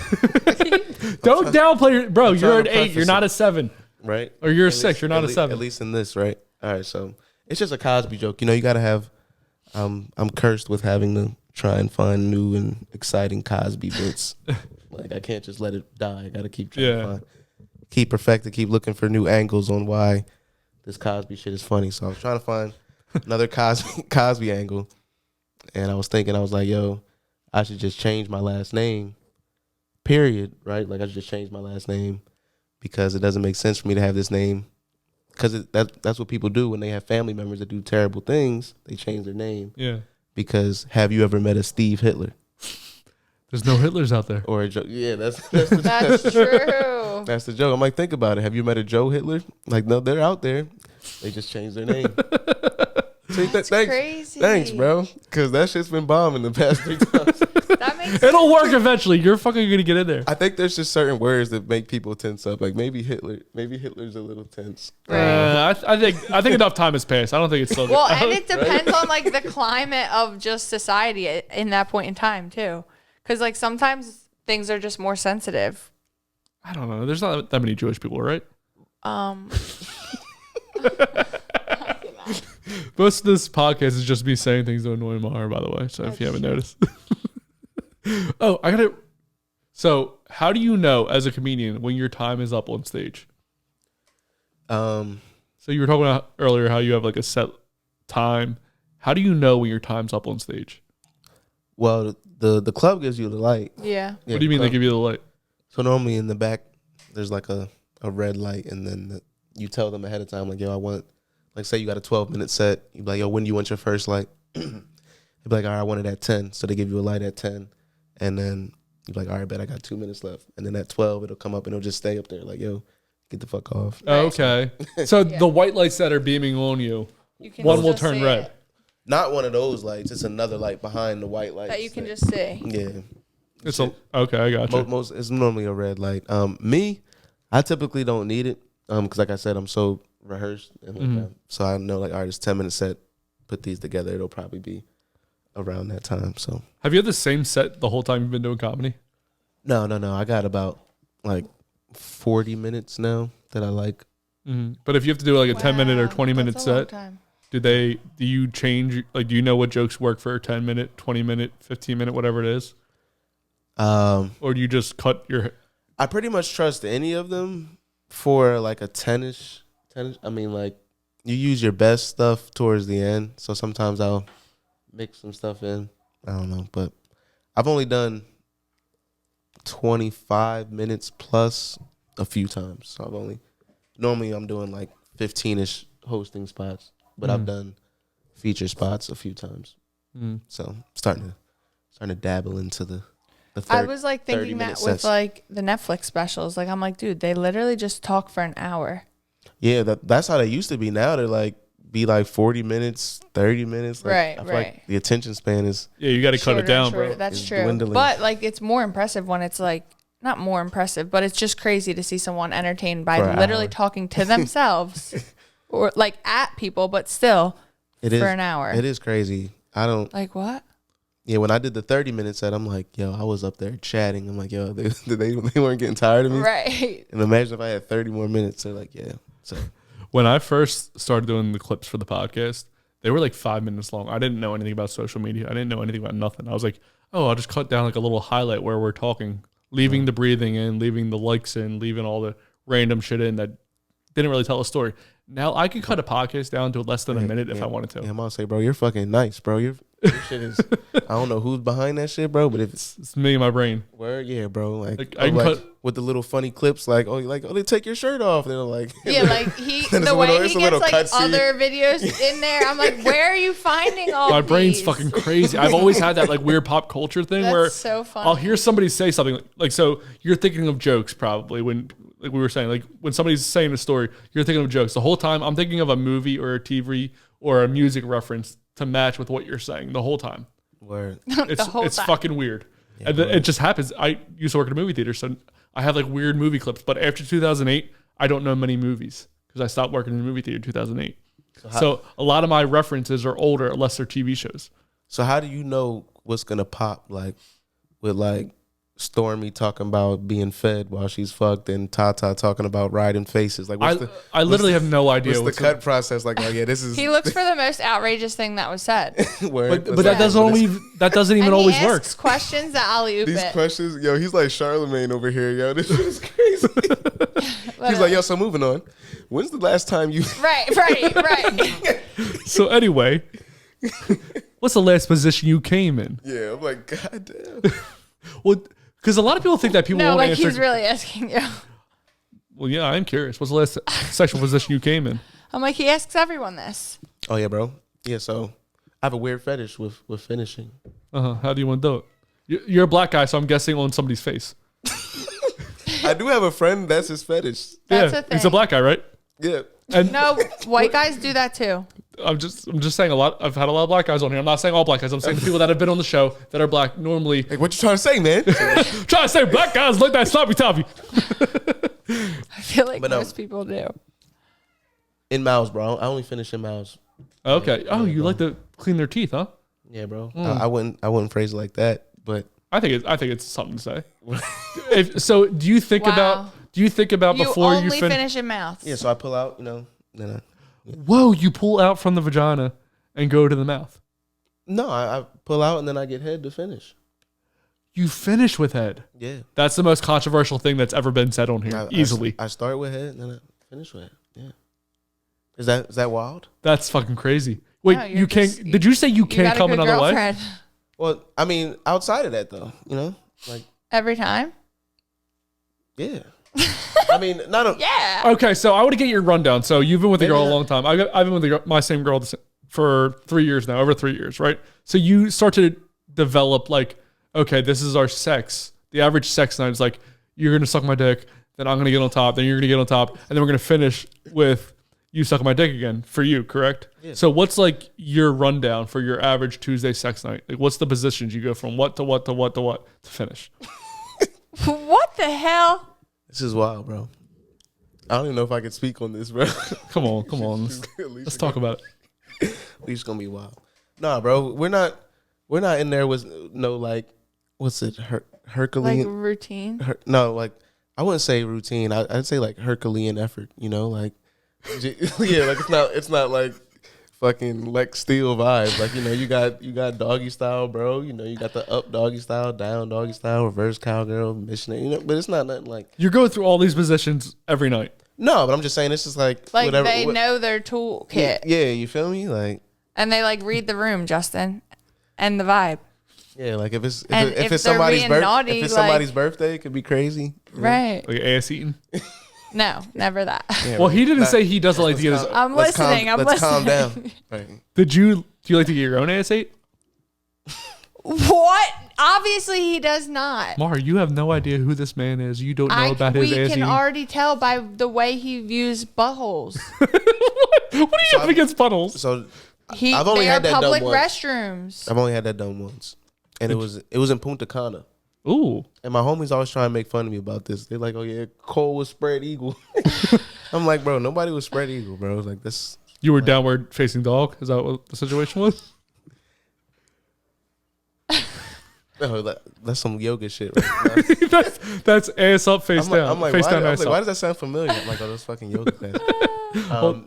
Don't downplay your bro. I'm You're trying an to 8. You're preface not it. a 7. Right? Or you're a At 6. least- You're not a 7. At least in this, right? All right, so it's just a Cosby joke. You know, you got to have, I'm cursed with having to try and find new and exciting Cosby bits. Like, I can't just let it die. I got to keep trying to find, keep perfecting, keep looking for new angles on why this Cosby shit is funny. So I was trying to find another Cosby angle. And I was thinking, I was like, yo, I should just change my last name, period, right? Like, I should just change my last name because it doesn't make sense for me to have this name. Because that's what people do when they have family members that do terrible things. They change their name. Yeah. Because have you ever met a Steve Hitler? There's no Hitlers out there. Or a Joe? Yeah, that's true. That's the joke. I'm like, think about it. Have you met a Joe Hitler? Like, no, they're out there. They just changed their name. See, That's thanks, crazy. Thanks, bro. Because that shit's been bombing the past 3 times. That makes It'll work eventually. You're fucking gonna get in there. I think there's just certain words that make people tense up. Like maybe Hitler's a little tense. I think enough time has passed. I don't think it's still. Well, and it depends on like the climate of just society in that point in time too, because like sometimes things are just more sensitive. I don't know. There's not that many Jewish people, right? Most of this podcast is just me saying things to annoy Maura, by the way. So if you haven't noticed. Oh, I gotta. So how do you know as a comedian when your time is up on stage? So you were talking about earlier how you have like a set time. How do you know when your time's up on stage? Well, the club gives you the light. Yeah. What do you mean they give you the light? So normally in the back, there's like a red light, and then you tell them ahead of time, like, yo, I want, like, say you got a 12-minute set. You be like, yo, when do you want your first light? You'd be like, all right, I want it at 10. So they give you a light at 10. And then you're like, all right, bet I got 2 minutes left. And then at 12, it'll come up and it'll just stay up there. Like, yo, get the fuck off. Okay. So the white lights that are beaming on you, one will turn red. Not one of those lights. It's another light behind the white light. That you can just see. Yeah. Okay, I got you. It's normally a red light. Me, I typically don't need it. Because like I said, I'm so rehearsed. And so I know, like, all right, it's 10 minute set. Put these together. It'll probably be around that time. So have you had the same set the whole time you've been doing comedy? No. I got about like 40 minutes now that I like. But if you have to do like a 10-minute or 20-minute set, do you change? Like, do you know what jokes work for a 10-minute, 20-minute, 15-minute, whatever it is? Or do you just cut your? I pretty much trust any of them for like a 10-ish. I mean, like, you use your best stuff towards the end. So sometimes I'll mix some stuff in. I don't know, but I've only done 25 minutes plus a few times. So normally I'm doing like 15-ish hosting spots, but I've done feature spots a few times. So starting to dabble into the I was like thinking that with sets. like the Netflix specials. Like I'm like, dude, they literally just talk for an hour. Yeah, that's how they used to be. Now they're like be like 40 minutes, 30 minutes. Like, Right, I feel right. like the attention span is You got to cut it down, bro. That's is true. dwindling. But like it's more impressive when it's like not more impressive, but it's just crazy to see someone entertained by For an literally hour. talking to themselves or like at people, but still it for is an hour. It is crazy. I don't Like what? Yeah, when I did the 30-minute set, I'm like, yo, I was up there chatting. I'm like, yo, they weren't getting tired of me. Right. And imagine if I had 30 more minutes. They're like, yeah. So when I first started doing the clips for the podcast, they were like 5 minutes long. I didn't know anything about social media. I didn't know anything about nothing. I was like, oh, I'll just cut down like a little highlight where we're talking, leaving the breathing in, leaving the likes in, leaving all the random shit in that didn't really tell a story. Now I can cut a podcast down to less than a minute if I wanted to. Yeah, I'm gonna say, bro, you're fucking nice, bro. Your shit is. I don't know who's behind that shit, bro, but if It's me and my brain. word, yeah, bro. Like I can cut with the little funny clips, like they take your shirt off. They're like, Yeah, like the way he gets like other videos in there. I'm like, where are you finding all my brain's these? fucking crazy. I've always had that like weird pop culture thing where That's so funny. I'll hear somebody say something like, so you're thinking of jokes probably when, like we were saying, like when somebody's saying a story, you're thinking of jokes. The whole time I'm thinking of a movie or a TV or a music reference to match with what you're saying the whole time. word. It's time. fucking weird. Yeah, And it just happens. I used to work in a movie theater, so I have like weird movie clips. But after 2008, I don't know many movies because I stopped working in the movie theater in 2008. So a lot of my references are older unless they're TV shows. So how do you know what's gonna pop? Like with like Stormy talking about being fed while she's fucked, and Tata talking about riding faces. Like I literally have no idea what's the cut process. Like, oh yeah, this is. He looks for the most outrageous thing that was said. Word. But that doesn't even And always he work. asks questions that alley oop These it. questions, yo, he's like Charlemagne over here, yo. This shit is crazy. He's like, yo, so moving on. When's the last time you? Right. So anyway, what's the last position you came in? Yeah, I'm like, god damn. Well, because a lot of people think that people No, won't like answer. he's really asking you. Well, yeah, I am curious. What's the last sexual position you came in? I'm like, he asks everyone this. Oh yeah, bro. Yeah, so I have a weird fetish with finishing. How do you want to do it? You're a black guy, so I'm guessing on somebody's face. I do have a friend that's his fetish. That's yeah, a thing. he's a black guy, right? Yeah. And No, white guys do that too. I'm just saying I've had a lot of black guys on here. I'm not saying all black guys. I'm saying the people that have been on the show that are black normally. Like, what you trying to say, man? Trying to say black guys like that sloppy toppy. I feel like But no. most people do. In mouths, bro. I only finish in mouths. Okay. Oh, you like to clean their teeth, huh? Yeah, bro. I wouldn't phrase it like that, but I think it's something to say. So do you think about You before only you finish in mouths. yeah. So I pull out, then Whoa, you pull out from the vagina and go to the mouth. no, I pull out and then I get head to finish. You finish with head. Yeah. That's the most controversial thing that's ever been said on here. Easily. I start with head and then I finish with head. Yeah. Is that wild? That's fucking crazy. Wait, No, you can't. Did you say you can't got a come good another way? girlfriend. Well, I mean, outside of that though, like Every time? yeah. I mean, not a Yeah. Okay, so I want to get your rundown. So you've been with the girl a long time. I've been with my same girl for 3 years now, over 3 years, right? So you start to develop like, okay, this is our sex. The average sex night is like, you're gonna suck my dick, then I'm gonna get on top, then you're gonna get on top, and then we're gonna finish with you sucking my dick again for you, correct? Yeah. So what's like your rundown for your average Tuesday sex night? Like, what's the positions you go from what to what to what to what to finish? What the hell? This is wild, bro. I don't even know if I can speak on this, bro. Come on. Let's talk about it. At least gonna be wild. Nah, bro, we're not in there with no like, what's it, Herculean? Like routine? No, like I wouldn't say routine. I'd say like Herculean effort. Like, yeah, like it's not like fucking Lex Steel vibe. Like you got doggy style, bro. You got the up doggy style, down doggy style, reverse cowgirl, missionary. But it's not nothing like You're going through all these positions every night. no. But I'm just saying it's just like whatever. They know their toolkit. Yeah, you feel me? Like And they like read the room, Justin, and the vibe. yeah, like if it's And if if it's they're somebody's being birthday, naughty, if it's like- somebody's birthday, it could be crazy. Right. Like ass eating. No, never that. Yeah, Well, he didn't Nah, say he doesn't like to get his. I'm let's listening. Let's calm down. Right. Do you like to get your own ass ate? What? Obviously, he does not. Maura, you have no idea who this man is. You don't know about his we ass can eating. already tell by the way he views buttholes. What do you have against puddles? So I've only they are had that done public once. restrooms. I've only had that done once, and it was in Punta Cana. Ooh. And my homies always try to make fun of me about this. They're like, "Oh yeah, Cole was spread eagle." I'm like, bro, nobody was spread eagle, bro. It's like this. You were downward facing dog? Is that what the situation was? No, that's some yoga shit. Right? that's ass up, face down. I'm like, face down, ass up. why does that sound familiar? I'm like, oh, those fucking yoga classes.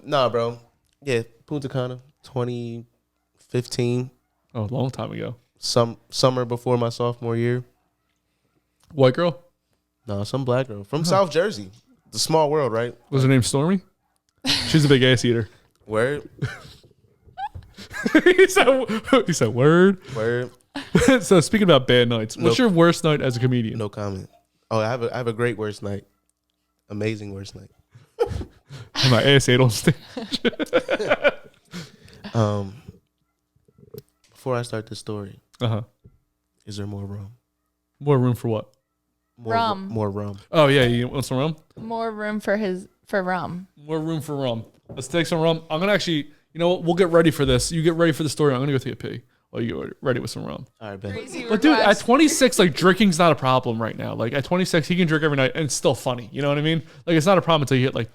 Nah, bro. Yeah, Punta Cana, 2015. Oh, a long time ago. Summer before my sophomore year. White girl? No, some black girl from South Jersey. The small world, right? Was her name Stormy? She's a big ass eater. Word. he said word. Word. So speaking about bad nights, what's your worst night as a comedian? No comment. Oh, I have a great worst night. Amazing worst night. My ass ate on stage. Before I start this story, is there more rum? More room for what? Rum. More rum. Oh yeah, you want some rum? More room for rum. More room for rum. Let's take some rum. I'm gonna actually, you know what? We'll get ready for this. You get ready for the story. I'm gonna go take a pee while you get ready with some rum. All right, bet. But dude, at 26, like drinking's not a problem right now. Like at 26, he can drink every night and it's still funny. You know what I mean? Like it's not a problem until you hit like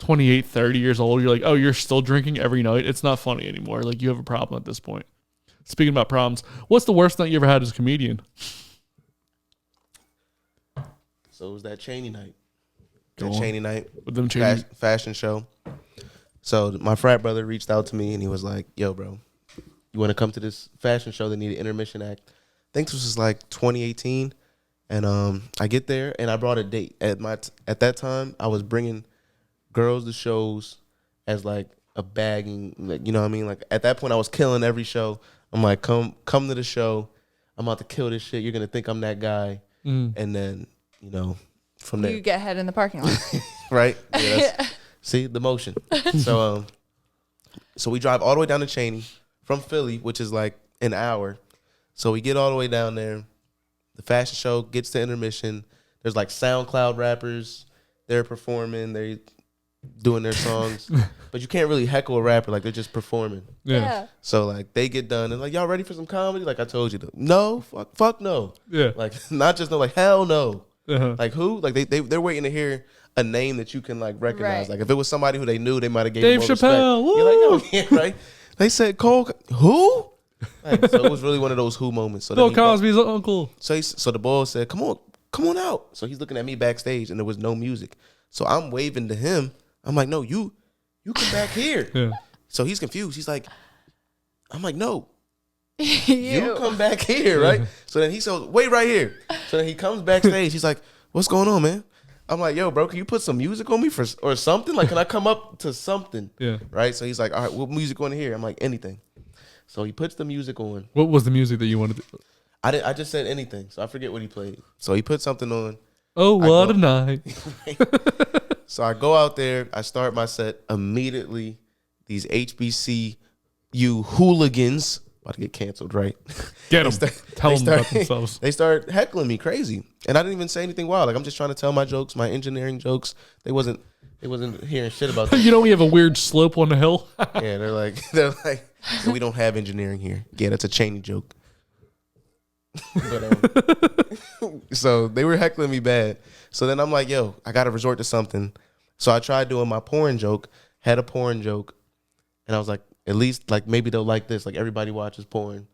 28, 30 years old. You're like, oh, you're still drinking every night. It's not funny anymore. Like you have a problem at this point. Speaking about problems, what's the worst night you ever had as a comedian? So it was that Cheney night. Cheney night. With them Cheney. Fashion show. So my frat brother reached out to me and he was like, yo, bro, you want to come to this fashion show? They need an intermission act. I think this was like 2018. And I get there and I brought a date. At that time, I was bringing girls to shows as like a bagging, like, you know what I mean? Like at that point, I was killing every show. I'm like, come to the show. I'm about to kill this shit. You're going to think I'm that guy. And then, you know, from there. You get head in the parking lot. Right? Yeah, see, the motion. So we drive all the way down to Cheney from Philly, which is like an hour. So we get all the way down there. The fashion show gets to intermission. There's like SoundCloud rappers. They're performing. They're doing their songs. But you can't really heckle a rapper. Like, they're just performing. Yeah. So, like, they get done. And, like, y'all ready for some comedy? Like I told you. No. Fuck no. Yeah. Like, not just no. Like, hell no. Uh-huh. Like, who? Like, they're waiting to hear a name that you can, like, recognize. Right. Like, if it was somebody who they knew, they might have gave Dave more Chappelle. respect. You're like, no, yeah, right? They said, Cole, who? Like, so it was really one of those who moments. So Bill Cosby's uncle. So the boy said, come on out. So he's looking at me backstage and there was no music. So I'm waving to him. I'm like, no, you come back here. Yeah. So he's confused. He's like, I'm like, no, you come back here, right? So then he says, wait right here. So then he comes backstage. He's like, what's going on, man? I'm like, yo, bro, can you put some music on me or something? Like, can I come up to something? Yeah. Right? So he's like, all right, what music you want to hear? I'm like, anything. So he puts the music on. What was the music that you wanted to? I just said anything, so I forget what he played. So he put something on. Oh, what a night. So I go out there, I start my set immediately. These HBCU hooligans, about to get canceled, right? Get them. Tell them about themselves. They start heckling me crazy. And I didn't even say anything wild. Like, I'm just trying to tell my jokes, my engineering jokes. They wasn't hearing shit about that. You know we have a weird slope on the hill? Yeah, they're like, we don't have engineering here. Yeah, that's a Cheney joke. But, so they were heckling me bad. So then I'm like, yo, I got to resort to something. So I tried doing my porn joke, had a porn joke. And I was like, at least, like, maybe they'll like this. Like, everybody watches porn.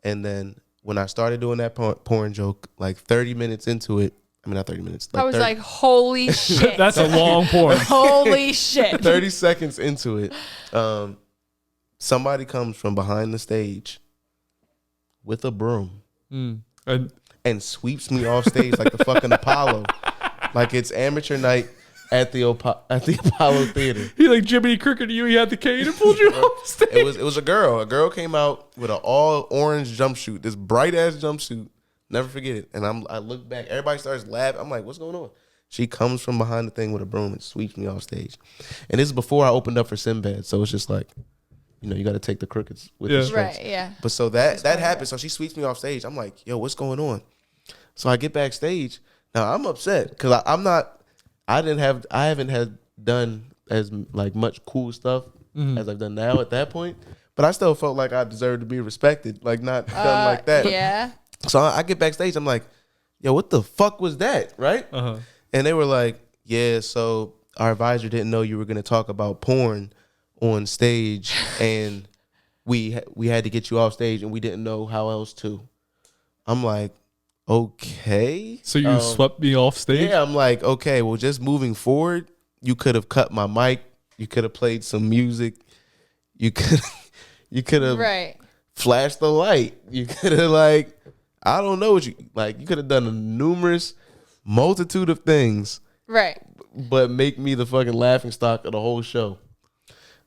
And then when I started doing that porn joke, like 30 minutes into it, I mean, not 30 minutes. I was like, holy shit. That's a long porn. Holy shit. 30 seconds into it, somebody comes from behind the stage with a broom and sweeps me off stage like the fucking Apollo. Like it's amateur night at the Apollo Theater. He like Jiminy Cricket to you. He had the cane and pulled you off stage. It was a girl. A girl came out with an all orange jumpsuit, this bright ass jumpsuit. Never forget it. And I look back. Everybody starts laughing. I'm like, what's going on? She comes from behind the thing with a broom and sweeps me off stage. And this is before I opened up for Sinbad. So it's just like, you know, you got to take the crookeds with the straights. Right, yeah. But so that happened. So she sweeps me off stage. I'm like, yo, what's going on? So I get backstage. Now I'm upset because I haven't done as like much cool stuff as I've done now at that point. But I still felt like I deserved to be respected, like not done like that. Yeah. So I get backstage. I'm like, yo, what the fuck was that? Right? Uh-huh. And they were like, yeah, so our advisor didn't know you were going to talk about porn on stage. And we had to get you off stage and we didn't know how else to. I'm like, okay. So you swept me off stage? Yeah, I'm like, okay, well, just moving forward, you could have cut my mic. You could have played some music. You could have Right. flashed the light. You could have like, I don't know what you like. You could have done a numerous multitude of things. Right. But make me the fucking laughing stock of the whole show.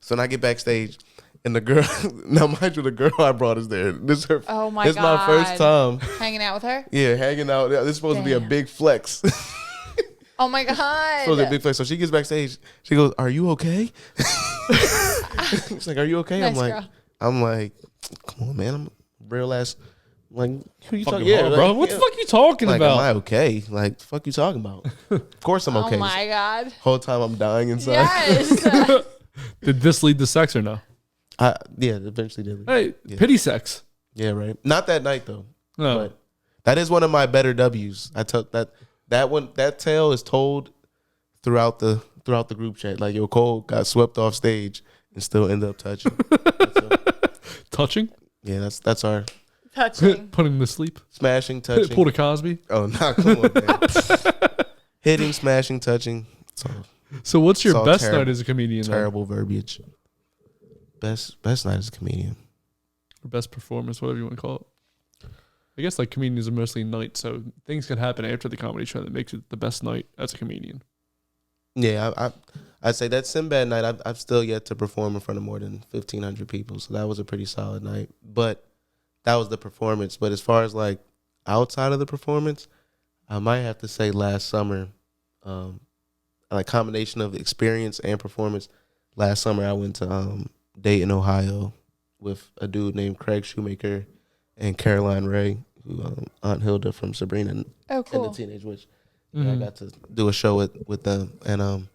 So then I get backstage, and the girl, now mind you, the girl I brought is there. This is her. Oh my This is my first time. Hanging out with her? Yeah, hanging out. This is supposed to be a big flex. Oh my God. Supposed to be a big flex. So she gets backstage. She goes, "Are you okay?" She's like, "Are you okay?" Nice I'm girl. like, "Come on, man. I'm real ass." Like, who you Fucking talking? Yeah, hard, like, bro. What the fuck you talking like, about? am I okay? Like, the fuck you talking about? Of course I'm okay. Oh my God. Whole time I'm dying inside. Yes. Did this lead to sex or no? Yeah, eventually did. Hey, Yeah. pity sex. Yeah, right. Not that night though. No. But that is one of my better W's. I took that tale is told throughout the group chat. Like, yo, Cole got swept off stage and still ended up touching. Touching? Yeah, that's our Touching. Putting him to sleep? smashing, touching. Pull to Cosby? Oh, nah, come on, man. Hitting, smashing, touching. So what's your all best terrible- night as a comedian? Terrible verbiage. Best night as a comedian. Or best performance, whatever you want to call it. I guess like comedians are mostly night, so things can happen after the comedy show that makes it the best night as a comedian. Yeah, I'd say that Sinbad night, I've still yet to perform in front of more than 1,500 people. So that was a pretty solid night. But that was the performance. But as far as like outside of the performance, I might have to say last summer, like combination of experience and performance. Last summer I went to Dayton, Ohio with a dude named Craig Shoemaker and Caroline Ray, who Aunt Hilda from Sabrina and the Teenage Witch. Mm-hmm. I got to do a show with them. And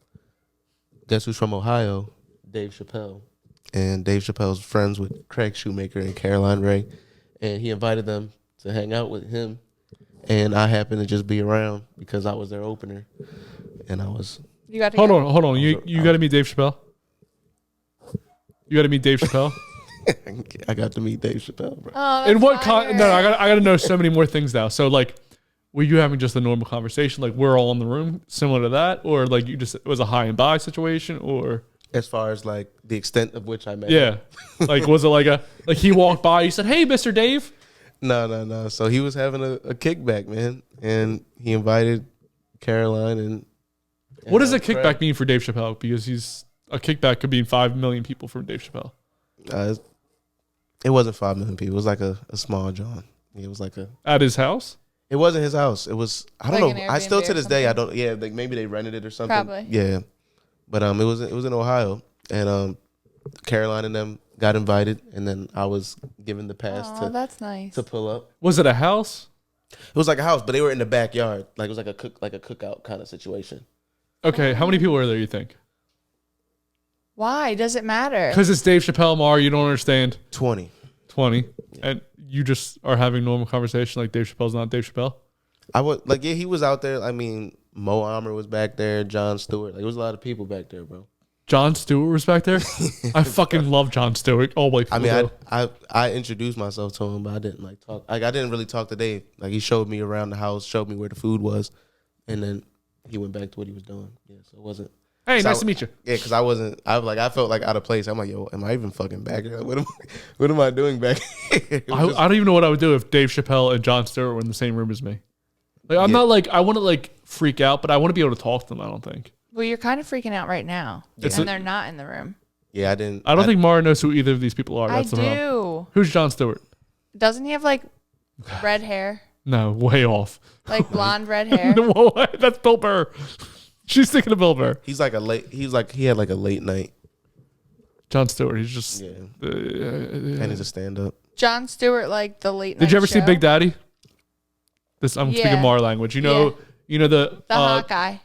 guess who's from Ohio? Dave Chappelle. And Dave Chappelle's friends with Craig Shoemaker and Caroline Ray. And he invited them to hang out with him. And I happened to just be around because I was their opener. And I was... You got to Hold on. You got to meet Dave Chappelle? You got to meet Dave Chappelle? I got to meet Dave Chappelle, bro. Oh, In what no, I got to know so many more things now. So like, were you having just a normal conversation, like we're all in the room, similar to that, or like you just it was a high and by situation, or As far as like the extent of which I met yeah, him. like was it like he walked by, he said, "Hey, Mr. Dave." No. So he was having a kickback, man, and he invited Caroline and What does a Craig. kickback mean for Dave Chappelle? Because a kickback could mean 5 million people from Dave Chappelle. It wasn't 5 million people. It was like a small John. It was like At his house? It wasn't his house. It was I don't Like know. an I still Airbnb to or this day I something? don't. Yeah, like maybe they rented it or something. Probably. Yeah, but it was in Ohio, and Caroline and them got invited, and then I was given the pass Oh, that's nice. to pull up. Was it a house? It was like a house, but they were in the backyard. Like it was like a cookout kind of situation. Okay, how many people were there, you think? Why does it matter? Because it's Dave Chappelle, Maura, you don't understand. 20. 20. And you just are having normal conversation like Dave Chappelle's not Dave Chappelle? I was like, yeah, he was out there. I mean, Mo Amer was back there, Jon Stewart. Like, there was a lot of people back there, bro. Jon Stewart was back there? I fucking love Jon Stewart. Oh, white I people mean, do. I introduced myself to him, but I didn't like talk. Like, I didn't really talk to Dave. Like, he showed me around the house, showed me where the food was, and then he went back to what he was doing. Yeah, so it wasn't. Hey, so nice to meet you. Yeah, because I felt like out of place. I'm like, yo, am I even fucking back here? Like, what am I doing back here? It was I don't even know what I would do if Dave Chappelle and Jon Stewart were in the same room as me. Like, I'm not like, I want to like freak out, but I want to be able to talk to them, I don't think. Well, you're kind of freaking out right now, and they're not in the room. Yeah, I don't think Maura knows who either of these people are. I That's the problem. do. Who's Jon Stewart? Doesn't he have like red hair, No, way off. like blonde red hair? Whoa, that's Bill Burr. She's thinking of Bill Burr. he had like a late night. Jon Stewart, he's just. Yeah. And he's a stand up. Jon Stewart, like the late night. Did you ever see show? Big Daddy? I'm speaking Yeah. Maura language. You know the The hot guy.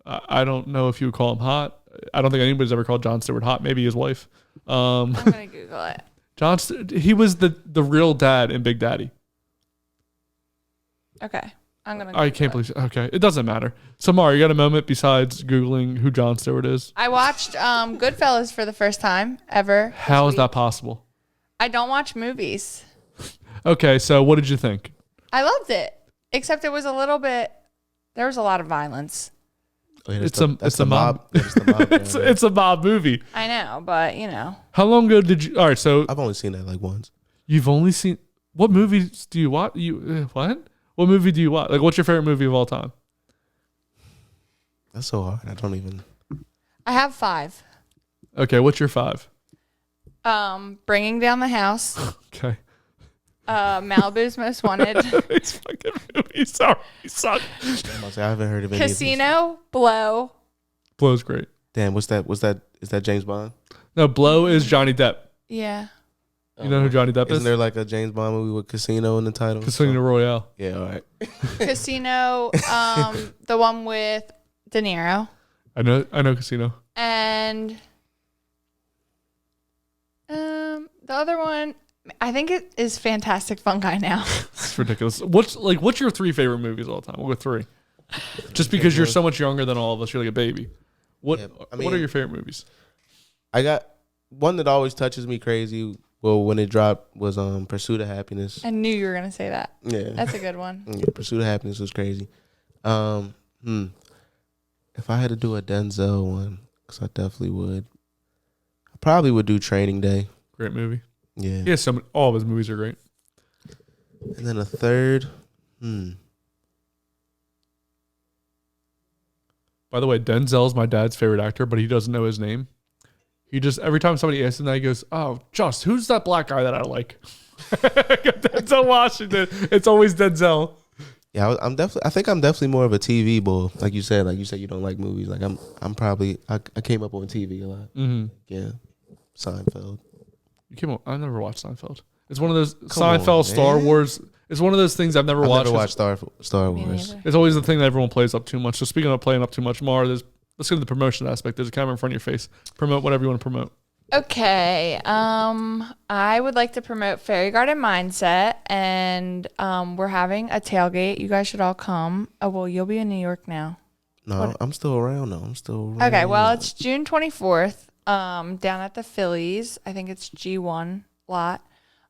I don't know if you would call him hot. I don't think anybody's ever called Jon Stewart hot. Maybe his wife. I'm gonna Google it. He was the real dad in Big Daddy. Okay, I'm gonna. I can't believe. Okay, it doesn't matter. So Maura, you got a moment besides googling who Jon Stewart is? I watched Goodfellas for the first time ever. How is that possible? I don't watch movies. Okay, so what did you think? I loved it, except it was a little bit. There was a lot of violence. Oh, yeah, It's a mob. That's the mob It's a mob movie. I know, but you know. How long ago did you? All right, so I've only seen that like once. you've only seen what movies do you watch? What? What movie do you watch? Like, what's your favorite movie of all time? That's so hard. I don't even. I have 5. Okay, what's your 5? Bringing Down the House. Okay. Malibu's Most Wanted. These fucking movies are suck. I'm about to say, I haven't heard of any. Casino, Blow. Blow's great. Damn, what's that? Is that James Bond? No, Blow is Johnny Depp. Yeah. You know who Johnny Depp is? Isn't there like a James Bond movie with Casino in the title? Casino Royale. Yeah, all right. Casino, the one with De Niro. I know Casino. And the other one, I think it is Fantastic Fungi now. It's ridiculous. What's your 3 favorite movies of all time? We'll go 3. Just because you're so much younger than all of us, you're like a baby. What are your favorite movies? I got one that always touches me crazy. Well, when it dropped was Pursuit of Happiness. I knew you were gonna say that. Yeah, that's a good one. Yeah, Pursuit of Happiness was crazy. If I had to do a Denzel one, because I definitely would, I probably would do Training Day. Great movie. Yeah. Yeah, all of his movies are great. And then a third, By the way, Denzel's my dad's favorite actor, but he doesn't know his name. He just, every time somebody asks him that, he goes, "Oh, Just, who's that black guy that I like?" Denzel Washington. It's always Denzel. Yeah, I think I'm definitely more of a TV bull. Like you said you don't like movies. Like I'm probably, I came up on TV a lot. Mm-hmm. Yeah. Seinfeld. I never watched Seinfeld. It's one of those Seinfeld, Star Wars. It's one of those things I've never watched. Never watched Star Wars. It's always the thing that everyone plays up too much. So speaking of playing up too much, Maura, let's go to the promotion aspect. There's a camera in front of your face. Promote whatever you want to promote. Okay. I would like to promote Fairy Garden Mindset, and we're having a tailgate. You guys should all come. Oh, well, you'll be in New York now. No, I'm still around though. I'm still around. Okay, well, it's June 24th, down at the Phillies. I think it's G1 lot.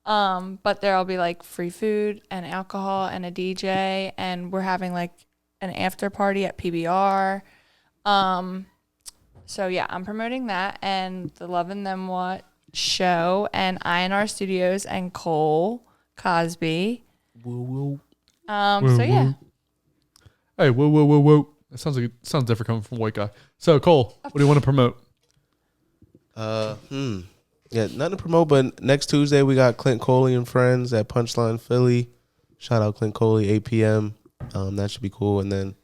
But there'll be like free food and alcohol and a DJ, and we're having like an after party at PBR. So yeah, I'm promoting that and the Love and Them What show and INR Studios and Cole Cosby. Whoa. So yeah. Hey, whoa. It sounds different coming from a white guy. So Cole, what do you want to promote? Yeah, nothing to promote, but next Tuesday we got Clint Coley and friends at Punchline Philly. Shout out Clint Coley, 8 p.m. That should be cool. And then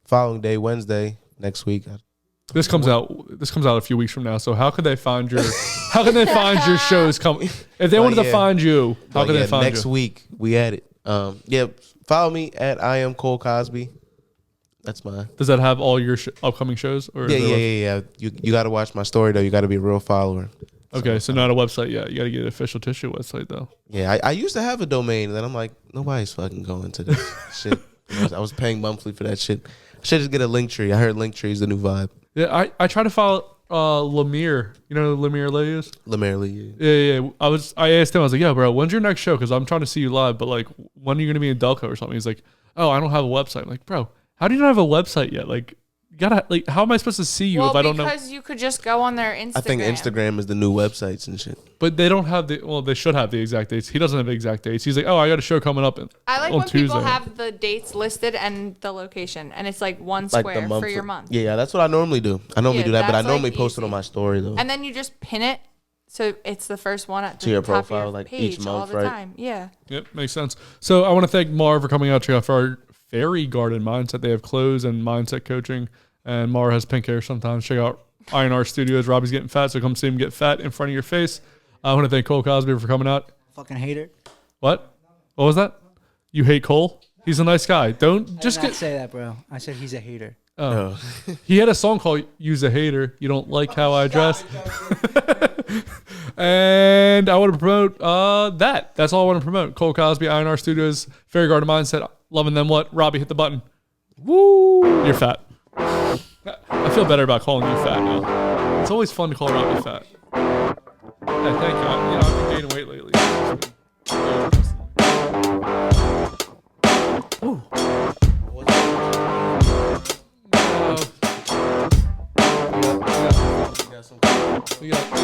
following day, Wednesday, next week. This comes out a few weeks from now. So how could they find your shows if they wanted to find you, how could they find you? Next week we at it. Follow me at I am Cole Cosby. That's mine. Does that have all your upcoming shows? Or yeah. You got to watch my story though. You got to be a real follower. Okay, so not a website yet. You got to get an official tissue website though. Yeah, I used to have a domain, and then I'm like, nobody's fucking going to this shit. I was paying monthly for that shit. I should just get a Linktree. I heard Linktree is the new vibe. Yeah, I try to follow Lemire. You know who Lemire Lee is? Lemire Lee. Yeah. I asked him. I was like, "Yo, bro, when's your next show? Because I'm trying to see you live. But like, when are you gonna be in Delco or something?" He's like, "Oh, I don't have a website." I'm like, bro, how do you not have a website yet? Like, you gotta how am I supposed to see you if I don't know? Because you could just go on their Instagram. I think Instagram is the new websites and shit. But they don't have they should have the exact dates. He doesn't have the exact dates. He's like, "Oh, I got a show coming up I like on when Tuesday." people have the dates listed and the location, and it's like one square for your month. Yeah, that's what I normally do. I normally do that, but I normally post it on my story though. And then you just pin it, so it's the first one at the your top profile, of your like page each month, all the right? time. Yeah. Yep, makes sense. So I want to thank Maura for coming out to our Fairy Garden Mindset. They have clothes and mindset coaching, and Maura has pink hair sometimes. Check out INR Studios. Robbie's getting fat, so come see him get fat in front of your face. I want to thank Cole Cosby for coming out. Fucking hater. What was that? You hate Cole? He's a nice guy. Don't just say that, bro. I said he's a hater. Oh. He had a song called "You's a Hater. You Don't Like How I Dress." And I want to promote that. That's all I want to promote. Cole Cosby, INR Studios, Fairy Garden Mindset, Loving Them What. Robbie, hit the button. Woo! You're fat. I feel better about calling you fat now. It's always fun to call Robbie fat. Yeah, thank you. I've been gaining weight lately. We got